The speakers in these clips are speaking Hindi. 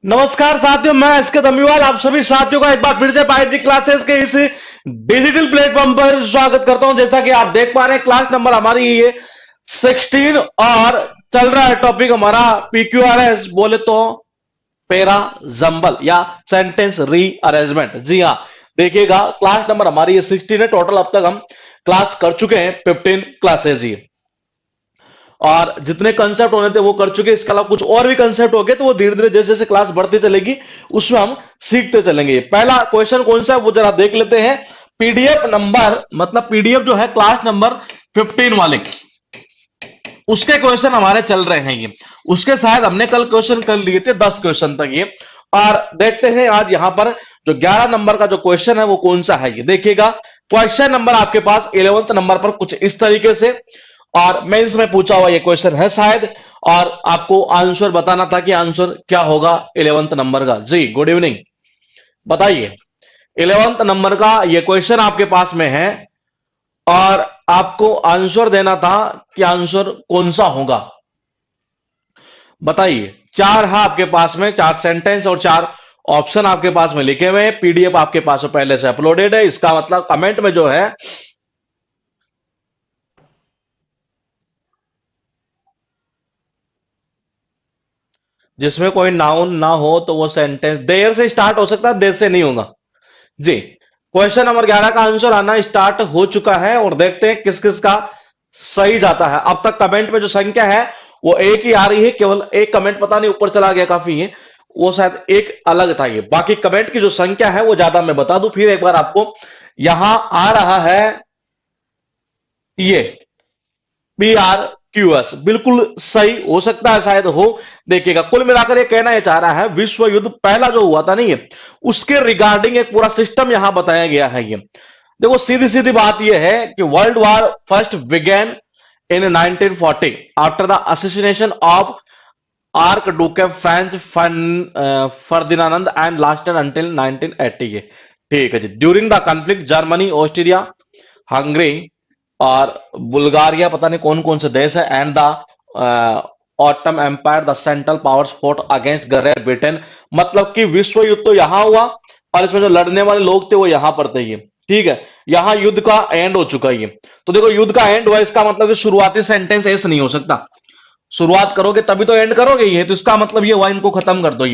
नमस्कार साथियों, मैं एसके दमीवाल आप सभी साथियों का एक बार फिर से पाइथन क्लासेस के इस डिजिटल प्लेटफॉर्म पर स्वागत करता हूं। जैसा कि आप देख पा रहे हैं, क्लास नंबर हमारी ये 16 और चल रहा है टॉपिक हमारा पीक्यूआरएस, बोले तो पेरा जंबल या सेंटेंस रीअरेंजमेंट। जी हाँ, देखिएगा क्लास नंबर हमारी ये 16 है। टोटल अब तक हम क्लास कर चुके हैं 15 क्लासेस ही, और जितने कंसेप्ट होने थे वो कर चुके। इसके अलावा कुछ और भी कंसेप्ट हो गए, तो वो धीरे धीरे जैसे जैसे क्लास बढ़ती चलेगी उसमें हम सीखते चलेंगे। पहला क्वेश्चन कौन सा है वो जरा देख लेते हैं। पीडीएफ नंबर, मतलब पीडीएफ जो है क्लास नंबर 15 वाले, उसके क्वेश्चन हमारे चल रहे हैं ये। उसके शायद हमने कल क्वेश्चन कर लिए थे 10 क्वेश्चन तक ये। और देखते हैं आज यहां पर जो 11 नंबर का जो क्वेश्चन है वो कौन सा है। ये देखिएगा, क्वेश्चन नंबर आपके पास 11th नंबर पर कुछ इस तरीके से, और मेंस में पूछा हुआ ये क्वेश्चन है शायद, और आपको आंसर बताना था कि आंसर क्या होगा 11th नंबर का। जी गुड इवनिंग, बताइए। 11th नंबर का ये क्वेश्चन आपके पास में है, और आपको आंसर देना था कि आंसर कौन सा होगा, बताइए। चार है आपके पास में, चार सेंटेंस और चार ऑप्शन आपके पास में लिखे हुए हैं। पीडीएफ आपके पास में पहले से अपलोडेड है। इसका मतलब कमेंट में जो है जिसमें कोई नाउन ना हो तो वो सेंटेंस देर से स्टार्ट हो सकता है, देर से नहीं होगा। जी, क्वेश्चन नंबर 11 का आंसर आना स्टार्ट हो चुका है, और देखते हैं किस किस का सही जाता है। अब तक कमेंट में जो संख्या है वो एक ही आ रही है, केवल एक कमेंट पता नहीं ऊपर चला गया काफी है, वो शायद एक अलग था। ये बाकी कमेंट की जो संख्या है वो ज्यादा। मैं बता दूं फिर एक बार आपको, यहां आ रहा है ये PRQS, बिल्कुल सही हो सकता है, शायद हो। देखिएगा, कुल मिलाकर ये कहना ये चाह रहा है विश्व युद्ध पहला जो हुआ था नहीं है, उसके रिगार्डिंग एक पूरा सिस्टम यहां बताया गया है। ये देखो, सीधी सीधी बात यह है कि world war first began in 1940 after the assassination of archduke Franz Ferdinand and lasted until 1980। ये ठीक है जी। During the conflict Germany, Austria, Hungary और बुल्गारिया, पता नहीं कौन कौन से देश है, and the Ottoman empire, the central powers fought against Great Britain. मतलब कि विश्व युद्ध तो यहां हुआ, और इसमें जो लड़ने वाले लोग थे वो यहां पर थे। ये ठीक है, यहां युद्ध का एंड हो चुका है ये। तो देखो, युद्ध का एंड हुआ, इसका मतलब कि शुरुआती सेंटेंस ऐसे नहीं हो सकता। शुरुआत करोगे तभी तो एंड करोगे ये, तो इसका मतलब ये हुआ इनको खत्म कर दो।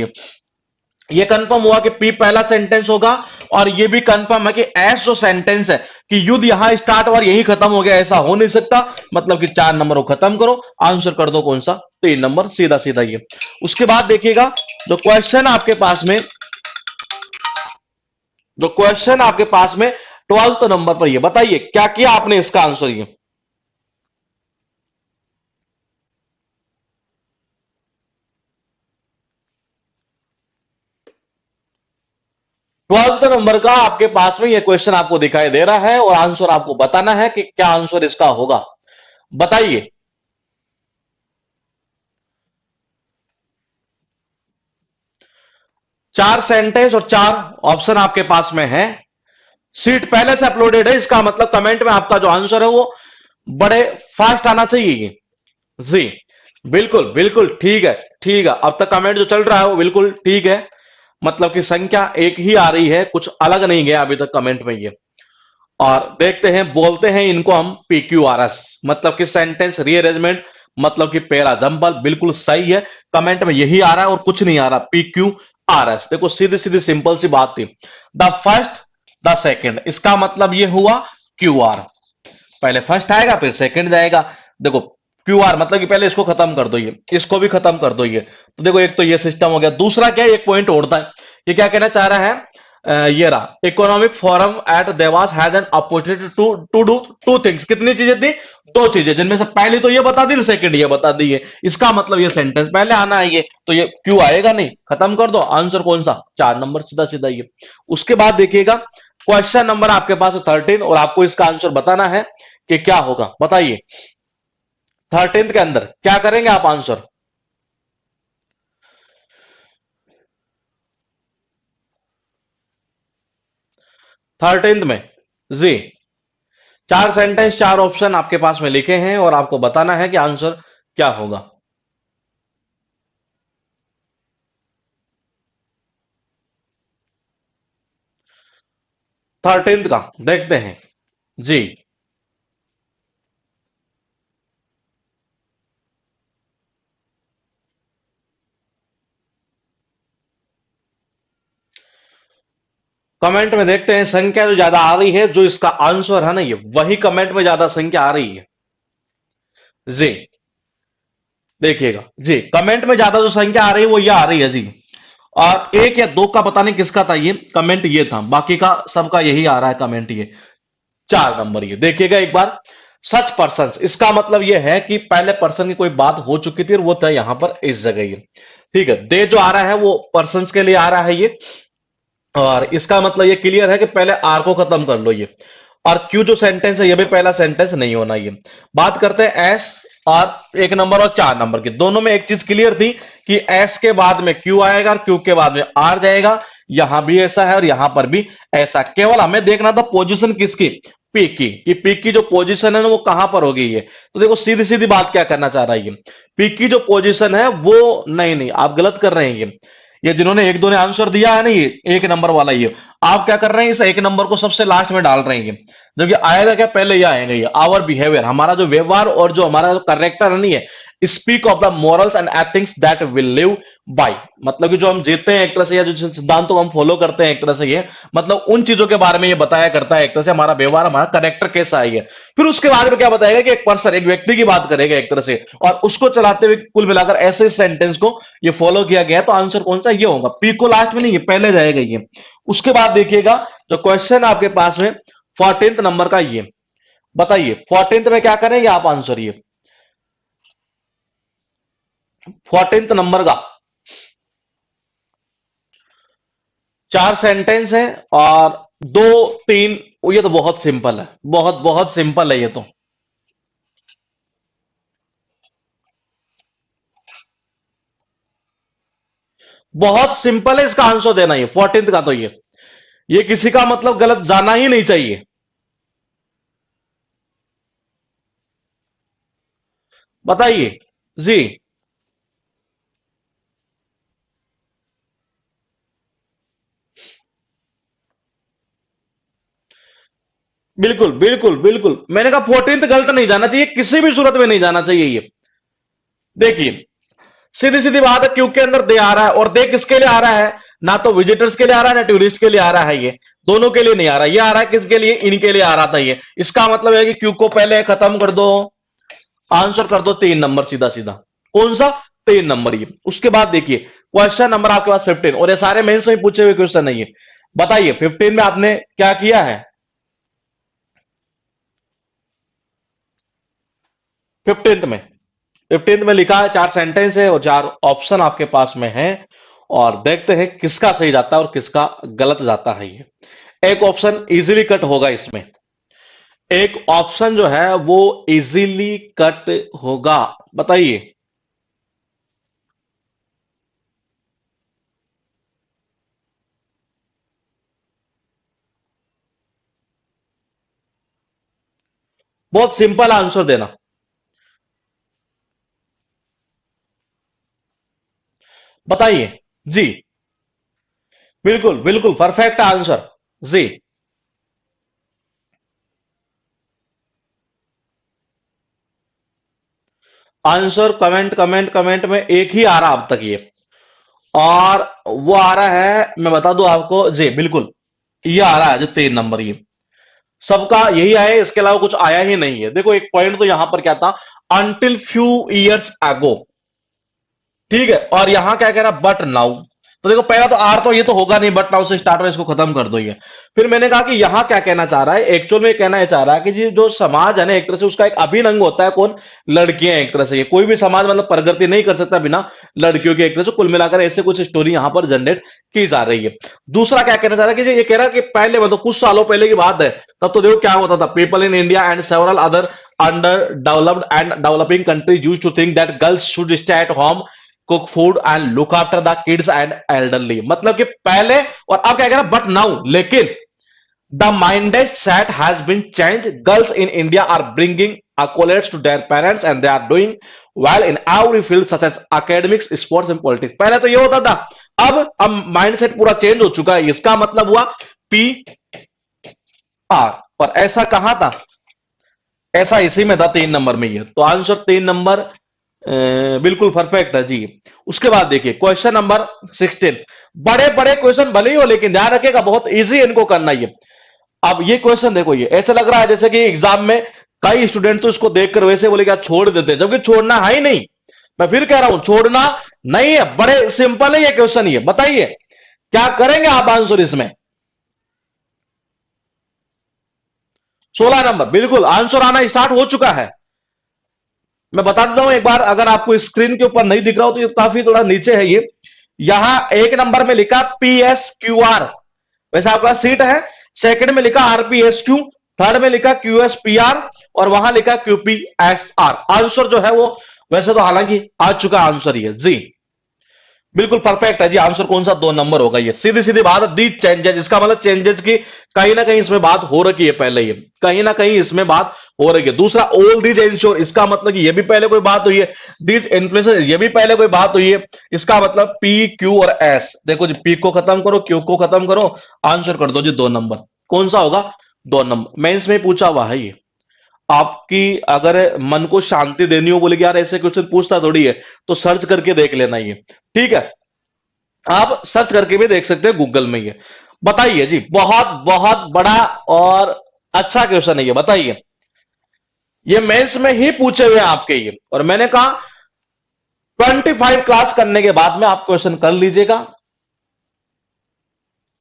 ये कंफर्म हुआ कि पी पहला सेंटेंस होगा, और ये भी कंफर्म है कि एस जो सेंटेंस है कि युद्ध यहां स्टार्ट और यही खत्म हो गया, ऐसा हो नहीं सकता। मतलब कि 4 नंबर को खत्म करो, आंसर कर दो कौन सा, 3 नंबर, सीधा सीधा ये। उसके बाद देखिएगा, जो क्वेश्चन आपके पास में जो क्वेश्चन आपके पास में 12th नंबर पर, ये बताइए क्या किया आपने इसका आंसर। ये 12th नंबर का आपके पास में ये क्वेश्चन आपको दिखाई दे रहा है, और आंसर आपको बताना है कि क्या आंसर इसका होगा, बताइए। चार सेंटेंस और चार ऑप्शन आपके पास में है। सीट पहले से अपलोडेड है, इसका मतलब कमेंट में आपका जो आंसर है वो बड़े फास्ट आना चाहिए। जी बिल्कुल बिल्कुल ठीक है, ठीक है। अब तक कमेंट जो चल रहा है वो बिल्कुल ठीक है, मतलब कि संख्या एक ही आ रही है, कुछ अलग नहीं गया अभी तक कमेंट में ये। और देखते हैं, बोलते हैं इनको हम PQRS, मतलब कि सेंटेंस रीअरेंजमेंट, मतलब कि पैरा जंबल, बिल्कुल सही है। कमेंट में यही आ रहा है और कुछ नहीं आ रहा, PQRS। देखो, सीधी सीधी सिंपल सी बात थी। द फर्स्ट, द सेकेंड, इसका मतलब ये हुआ QR, पहले फर्स्ट आएगा फिर सेकंड जाएगा। देखो, QR मतलब कि पहले इसको खत्म कर दो, ये इसको भी खत्म कर दो ये। तो देखो, एक तो ये सिस्टम हो गया। दूसरा क्या है, एक पॉइंट उड़ता है। ये क्या कहना चाह रहा है, ये रहा, economic forum at Dewas has an opportunity to to do two things. कितनी चीजें थी, दो चीजें, जिनमें से पहली तो ये बता दी, सेकंड ये बता दी है। इसका मतलब ये सेंटेंस पहले आना है ये, तो ये क्यों आएगा नहीं, खत्म कर दो। आंसर कौन सा, 4 नंबर, सीधा सीधा ये। उसके बाद देखिएगा, क्वेश्चन नंबर आपके पास 13, और आपको इसका आंसर बताना है कि क्या होगा, बताइए। 13 के अंदर क्या करेंगे आप आंसर। 13 में जी, चार सेंटेंस चार ऑप्शन आपके पास में लिखे हैं, और आपको बताना है कि आंसर क्या होगा। 13th का देखते हैं जी। कमेंट में देखते हैं संख्या जो ज्यादा आ रही है, जो इसका आंसर है ना, ये वही कमेंट में ज्यादा संख्या आ रही है जी। देखिएगा जी, कमेंट में ज्यादा जो संख्या आ रही है वो ये आ रही है जी। और एक या दो का पता नहीं किसका था ये कमेंट, ये था, बाकी का सबका यही आ रहा है कमेंट, ये 4 नंबर। ये देखिएगा एक बार, सच पर्सन, इसका मतलब ये है कि पहले पर्सन की कोई बात हो चुकी थी और वो था यहां पर इस जगह ये। ठीक है, दे जो आ रहा है वो पर्सन के लिए आ रहा है ये, और इसका मतलब ये क्लियर है कि पहले आर को खत्म कर लो ये। और क्यू जो सेंटेंस है ये भी पहला सेंटेंस नहीं होना ये। बात करते हैं एस और 1 नंबर और 4 नंबर की, दोनों में एक चीज क्लियर थी कि एस के बाद में क्यू आएगा और क्यू के बाद में आर जाएगा। यहां भी ऐसा है और यहां पर भी ऐसा, केवल हमें देखना था पोजीशन किसकी, पी की, कि पी की जो पोजीशन है ना वो कहां पर होगी ये। तो देखो सीधी सीधी बात क्या करना चाह रहा है ये, पी की जो पोजीशन है वो, नहीं नहीं आप गलत कर रहे हैं ये जिन्होंने एक दो ने आंसर दिया है ना, ये 1 नंबर वाला, ये आप क्या कर रहे हैं, इस 1 नंबर को सबसे लास्ट में डाल रहे हैं। जबकि आएगा क्या, पहले ये आएगा ये आवर बिहेवियर, हमारा जो व्यवहार और जो हमारा जो करेक्टर नहीं है, speak of the morals and ethics that will live by, मतलब कि जो हम जीते हैं एक तरह से, या जो सिद्धांतों को हम फॉलो करते हैं एक तरह से, ये मतलब उन चीजों के बारे में ये बताया करता है एक तरह से, हमारा व्यवहार हमारा करेक्टर कैसा है ये। फिर उसके बाद में क्या बताएगा कि एक पर्सन, एक व्यक्ति की बात करेगा एक तरह से, और उसको चलाते हुए कुल मिलाकर ऐसे सेंटेंस को ये फॉलो किया गया है। तो आंसर कौन सा ये होगा, पी को लास्ट में नहीं, ये पहले जाएगा ये। उसके बाद देखिएगा जो क्वेश्चन आपके पास में 14th नंबर का, ये बताइए 14th में क्या करेंगे आप आंसर, ये 14th नंबर का 4 सेंटेंस है और 2 3, ये तो बहुत सिंपल है, बहुत बहुत सिंपल है ये तो। बहुत सिंपल है इसका आंसर देना, ये 14th का तो ये किसी का मतलब गलत जाना ही नहीं चाहिए। बताइए जी। बिल्कुल बिल्कुल बिल्कुल, मैंने कहा 14th गलत नहीं जाना चाहिए, किसी भी सूरत में नहीं जाना चाहिए ये। देखिए सीधी सीधी बात है, क्यू के अंदर दे आ रहा है, और दे किसके लिए आ रहा है, ना तो विजिटर्स के लिए आ रहा है ना टूरिस्ट के लिए आ रहा है, ये दोनों के लिए नहीं आ रहा, ये आ रहा है किसके लिए, इनके लिए आ रहा था ये। इसका मतलब है कि क्यू को पहले खत्म कर दो, आंसर कर दो 3 नंबर सीधा सीधा। कौन सा, 3 नंबर ये। उसके बाद देखिए क्वेश्चन नंबर आपके पास 15, और ये सारे मेंस में पूछे हुए क्वेश्चन नहीं है। बताइए 15 में आपने क्या किया है, 15th में लिखा है 4 सेंटेंस है और 4 ऑप्शन आपके पास में है, और देखते हैं किसका सही जाता है और किसका गलत जाता है ये। एक ऑप्शन इजीली कट होगा इसमें, एक ऑप्शन जो है वो इजीली कट होगा, बताइए। बहुत सिंपल आंसर देना, बताइए जी। बिल्कुल बिल्कुल परफेक्ट आंसर जी। आंसर कमेंट कमेंट कमेंट में एक ही आ रहा अब तक ये, और वो आ रहा है, मैं बता दूं आपको जी, बिल्कुल ये आ रहा है जो 3 नंबर, ये सबका यही आया है, इसके अलावा कुछ आया ही नहीं है। देखो एक पॉइंट तो यहां पर क्या था, अनटिल फ्यू इयर्स एगो, ठीक है, और यहां क्या कह रहा, बट नाउ। तो देखो पहला तो आर तो ये तो होगा नहीं, बट नाउ से स्टार्ट हो, इसको खत्म कर दो ये। फिर मैंने कहा कि यहां क्या कहना चाह रहा है, एक्चुअल में कहना है चाह रहा है कि जी जो समाज है ना एक तरह से, उसका एक अभिन्न अंग होता है कौन, लड़कियां। एक तरह से ये कोई भी समाज मतलब प्रगति नहीं कर सकता बिना लड़कियों के, एक तरह से कुल मिलाकर ऐसे कुछ स्टोरी यहां पर जनरेट की जा रही है। दूसरा क्या कहना चाह रहा है कि ये कह रहा है कि पहले मतलब कुछ सालों पहले की बात है, तब तो देखो क्या होता था, people in India and several other under developed and developing countries used to think that girls should stay at home, cook food and look after the kids and elderly. मतलब कि पहले, और अब क्या कह रहा है, बट नाउ, लेकिन the minded set has been change, girls in India are bringing accolades to their parents and they are doing well in every field such as academics, sports and politics। पहले तो ये होता था, अब माइंडसेट पूरा चेंज हो चुका है। इसका मतलब हुआ पी आर। और ऐसा कहां था? ऐसा इसी में था, 3 नंबर में। ये तो आंसर 3 नंबर बिल्कुल परफेक्ट है जी। उसके बाद देखिए क्वेश्चन नंबर 16। बड़े बड़े क्वेश्चन भले ही हो, लेकिन ध्यान रखिएगा बहुत इजी इनको करना ही है। अब ये क्वेश्चन देखो, ये ऐसा लग रहा है जैसे कि एग्जाम में कई स्टूडेंट तो इसको देखकर वैसे बोले क्या छोड़ देते हैं, जबकि छोड़ना है ही नहीं। मैं फिर कह रहा हूं छोड़ना नहीं है, बड़े सिंपल है ये क्वेश्चन। ये बताइए क्या करेंगे आप आंसर इसमें? 16 नंबर बिल्कुल आंसर आना स्टार्ट हो चुका है। मैं बता देता हूं एक बार, अगर आपको स्क्रीन के ऊपर नहीं दिख रहा हो तो ये काफी थोड़ा नीचे है ये। यहां 1 नंबर में लिखा PSQR, वैसे आपका सीट है। सेकंड में लिखा RPSQ, थर्ड में लिखा QSPR, और वहां लिखा QPSR। आंसर जो है वो वैसे तो हालांकि आ चुका आंसर ये जी। बिल्कुल परफेक्ट है जी। आंसर कौन सा? 2 नंबर होगा ये। सीधी सीधी बात है, दी चेंजेस, इसका मतलब चेंजेस की कहीं ना कहीं इसमें बात हो रखी है पहले। ये कहीं ना कहीं इसमें बात हो रही है। दूसरा, ऑल दीज इंश्योर, इसका मतलब कि ये भी पहले कोई बात हुई है। दीज इन्फ्लुएंसर, ये भी पहले कोई बात हुई है। इसका मतलब P, Q और S। देखो जी, P को खत्म करो, Q को खत्म करो, आंसर कर दो जी 2 नंबर। कौन सा होगा? 2 नंबर। मेंस में पूछा हुआ है ये। आपकी अगर मन को शांति देनी हो, बोले कि यार ऐसे क्वेश्चन पूछता थोड़ी है, तो सर्च करके देख लेना ये। ठीक है, आप सर्च करके भी देख सकते हैं गूगल में ये। बताइए जी, बहुत बहुत बड़ा और अच्छा क्वेश्चन है ये। बताइए, ये मेंस में ही पूछे हुए हैं आपके ये, और मैंने कहा 25 क्लास करने के बाद में आप क्वेश्चन कर लीजिएगा,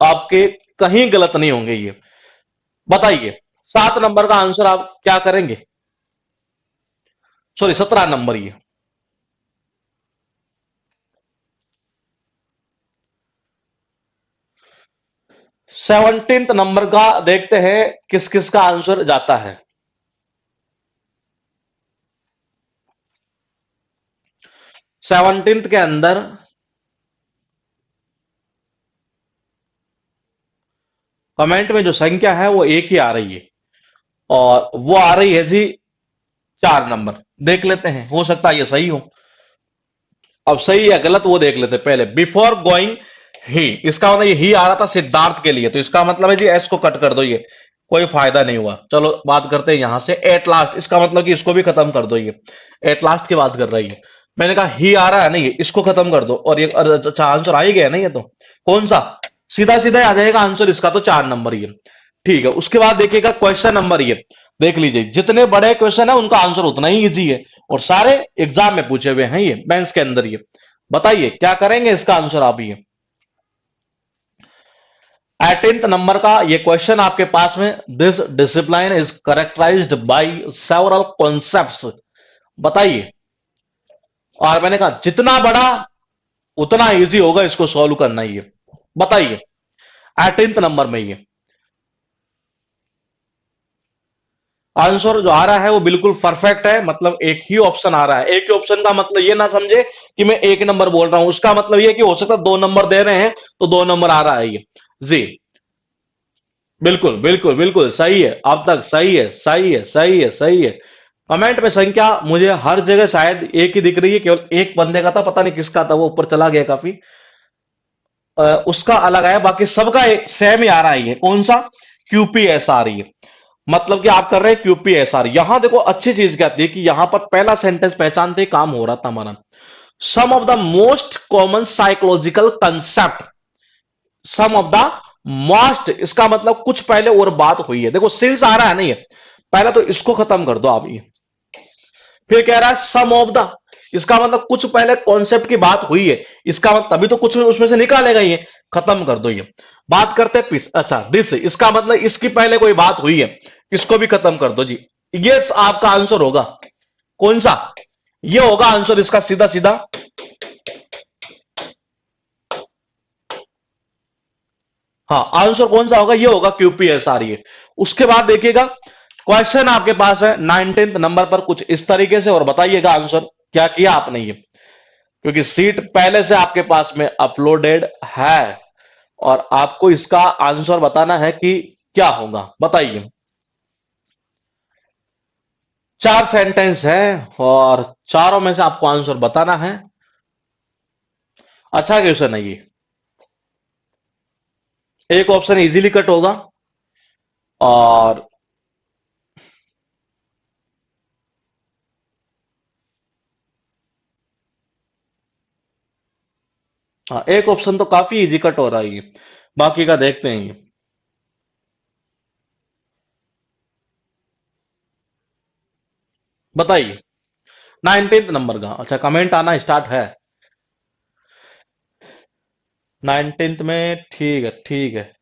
आपके कहीं गलत नहीं होंगे ये। बताइए 7 नंबर का आंसर आप क्या करेंगे? सॉरी, 17 नंबर ये। 17 नंबर का देखते हैं किस किस का आंसर जाता है। 17 के अंदर कमेंट में जो संख्या है वो एक ही आ रही है, और वो आ रही है जी 4 नंबर। देख लेते हैं, हो सकता है ये सही हो। अब सही या गलत वो देख लेते हैं पहले। बिफोर गोइंग ही, इसका मतलब ये ही आ रहा था सिद्धार्थ के लिए, तो इसका मतलब है जी एस को कट कर दो, ये कोई फायदा नहीं हुआ। चलो बात करते हैं यहां से एट लास्ट, इसका मतलब कि इसको भी खत्म कर दो, ये एट लास्ट की बात कर रही है। मैंने कहा ही आ रहा है, नहीं इसको खत्म कर दो, और ये अच्छा आंसर आ ही गया ना ये तो। कौन सा? सीधा सीधा आ जाएगा आंसर इसका, तो 4 नंबर ये। ठीक है, उसके बाद देखिएगा क्वेश्चन नंबर ये। देख लीजिए, जितने बड़े क्वेश्चन है उनका आंसर उतना ही इजी है, और सारे एग्जाम में पूछे हुए हैं ये मेंस के अंदर ये। बताइए क्या करेंगे इसका आंसर आप ये? 18 नंबर का ये क्वेश्चन आपके पास में। This discipline is characterised by several concepts. बताइए। और मैंने कहा जितना बड़ा उतना इजी होगा इसको सॉल्व करना ही है। बताइए 18 नंबर में ये आंसर जो आ रहा है वो बिल्कुल परफेक्ट है। मतलब एक ही ऑप्शन आ रहा है। एक ही ऑप्शन का मतलब ये ना समझे कि मैं 1 नंबर बोल रहा हूं, उसका मतलब ये कि हो सकता है 2 नंबर दे रहे हैं तो 2 नंबर आ रहा है ये जी। बिल्कुल बिल्कुल बिल्कुल सही है, अब तक सही है, सही है, सही है, सही है। कमेंट में संख्या मुझे हर जगह शायद एक ही दिख रही है, केवल एक बंदे का था, पता नहीं किसका था, वो ऊपर चला गया काफी। उसका अलग है, बाकी सबका एक सेम ही आ रहा है। ये कौन सा? QPSR। ये मतलब कि आप कर रहे हैं QPSR। यहां देखो अच्छी चीज क्या थी कि यहां पर पहला सेंटेंस पहचानते ही काम हो रहा था हमारा। Some of the most common psychological concept. Some of the most, इसका मतलब कुछ पहले और बात हुई है। देखो सिंस आ रहा है ना ये, पहले तो इसको खत्म कर दो आप ये। फिर कह रहा है सम ऑफ द, इसका मतलब कुछ पहले कॉन्सेप्ट की बात हुई है, इसका मतलब तभी तो कुछ उसमें से निकालेगा ये। खत्म कर दो ये। बात करते हैं पीस, अच्छा दिस, इसका मतलब इसकी पहले कोई बात हुई है, इसको भी खत्म कर दो जी। ये आपका आंसर होगा। कौन सा? ये होगा आंसर इसका सीधा सीधा। हाँ, आंसर कौन सा होगा? ये होगा QPSR ये। उसके बाद देखिएगा क्वेश्चन आपके पास है 19 नंबर पर कुछ इस तरीके से, और बताइएगा आंसर क्या किया आपने ये, क्योंकि सीट पहले से आपके पास में अपलोडेड है, और आपको इसका आंसर बताना है कि क्या होगा। बताइए। 4 सेंटेंस है, और चारों में से आपको आंसर बताना है। अच्छा क्वेश्चन है ये। एक ऑप्शन इजीली कट होगा, और हाँ, एक ऑप्शन तो काफी इजी कट हो रहा है ये, बाकी का देखते हैं ये। बताइए। 19th नंबर का, अच्छा कमेंट आना स्टार्ट है। 19th में, ठीक है ठीक है।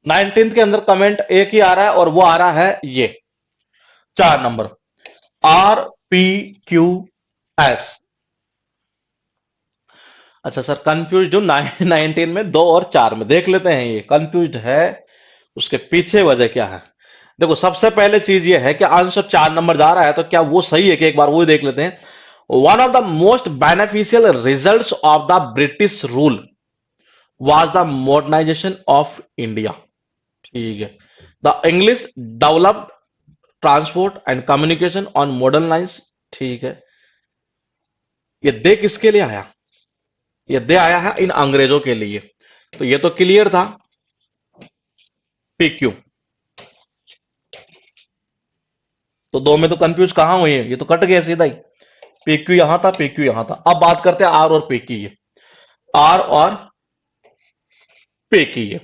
19th के अंदर कमेंट एक ही आ रहा है और वो आ रहा है ये 4 नंबर, RPQS। अच्छा सर कंफ्यूज हूँ 19 में, 2 और 4 में देख लेते हैं ये कंफ्यूज है, उसके पीछे वजह क्या है। देखो सबसे पहले चीज ये है कि आंसर 4 नंबर जा रहा है, तो क्या वो सही है कि एक बार वो ही देख लेते हैं। One of the most beneficial results of the British rule was the modernisation of India. ठीक है। The English developed transport and communication on modern lines. ठीक है। ये दे किसके लिए आया? ये दे आया है इन अंग्रेजों के लिए, तो ये तो क्लियर था। PQ। तो दो में तो कंफ्यूज कहां हुई है, ये तो कट गया सीधा ही। PQ यहां था, PQ यहां था। अब बात करते हैं R और P की। R और P की।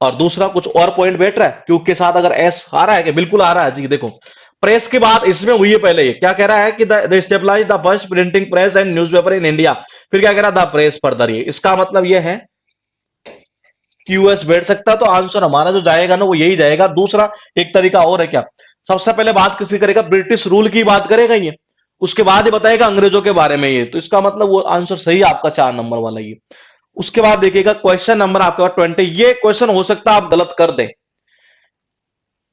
और दूसरा कुछ और पॉइंट बैठ रहा है क्यू के साथ, अगर एस आ रहा है कि बिल्कुल आ रहा है जी। देखो प्रेस की बात इसमें हुई है, पहले ये क्या कह रहा है कि the stabilise the first printing press and newspaper in India. फिर क्या कह रहा है? The press further. ये इसका मतलब ये है QS बैठ सकता, तो आंसर हमारा जो जाएगा ना वो यही जाएगा। दूसरा एक तरीका और है क्या, सबसे पहले बात किसकी करेगा? ब्रिटिश रूल की बात करेगा ये, उसके बाद ही बताएगा अंग्रेजों के बारे में ये, तो इसका मतलब वो आंसर सही है आपका 4 नंबर वाला ये। उसके बाद देखिएगा क्वेश्चन नंबर आपका 20। ये क्वेश्चन हो सकता है आप गलत कर दें,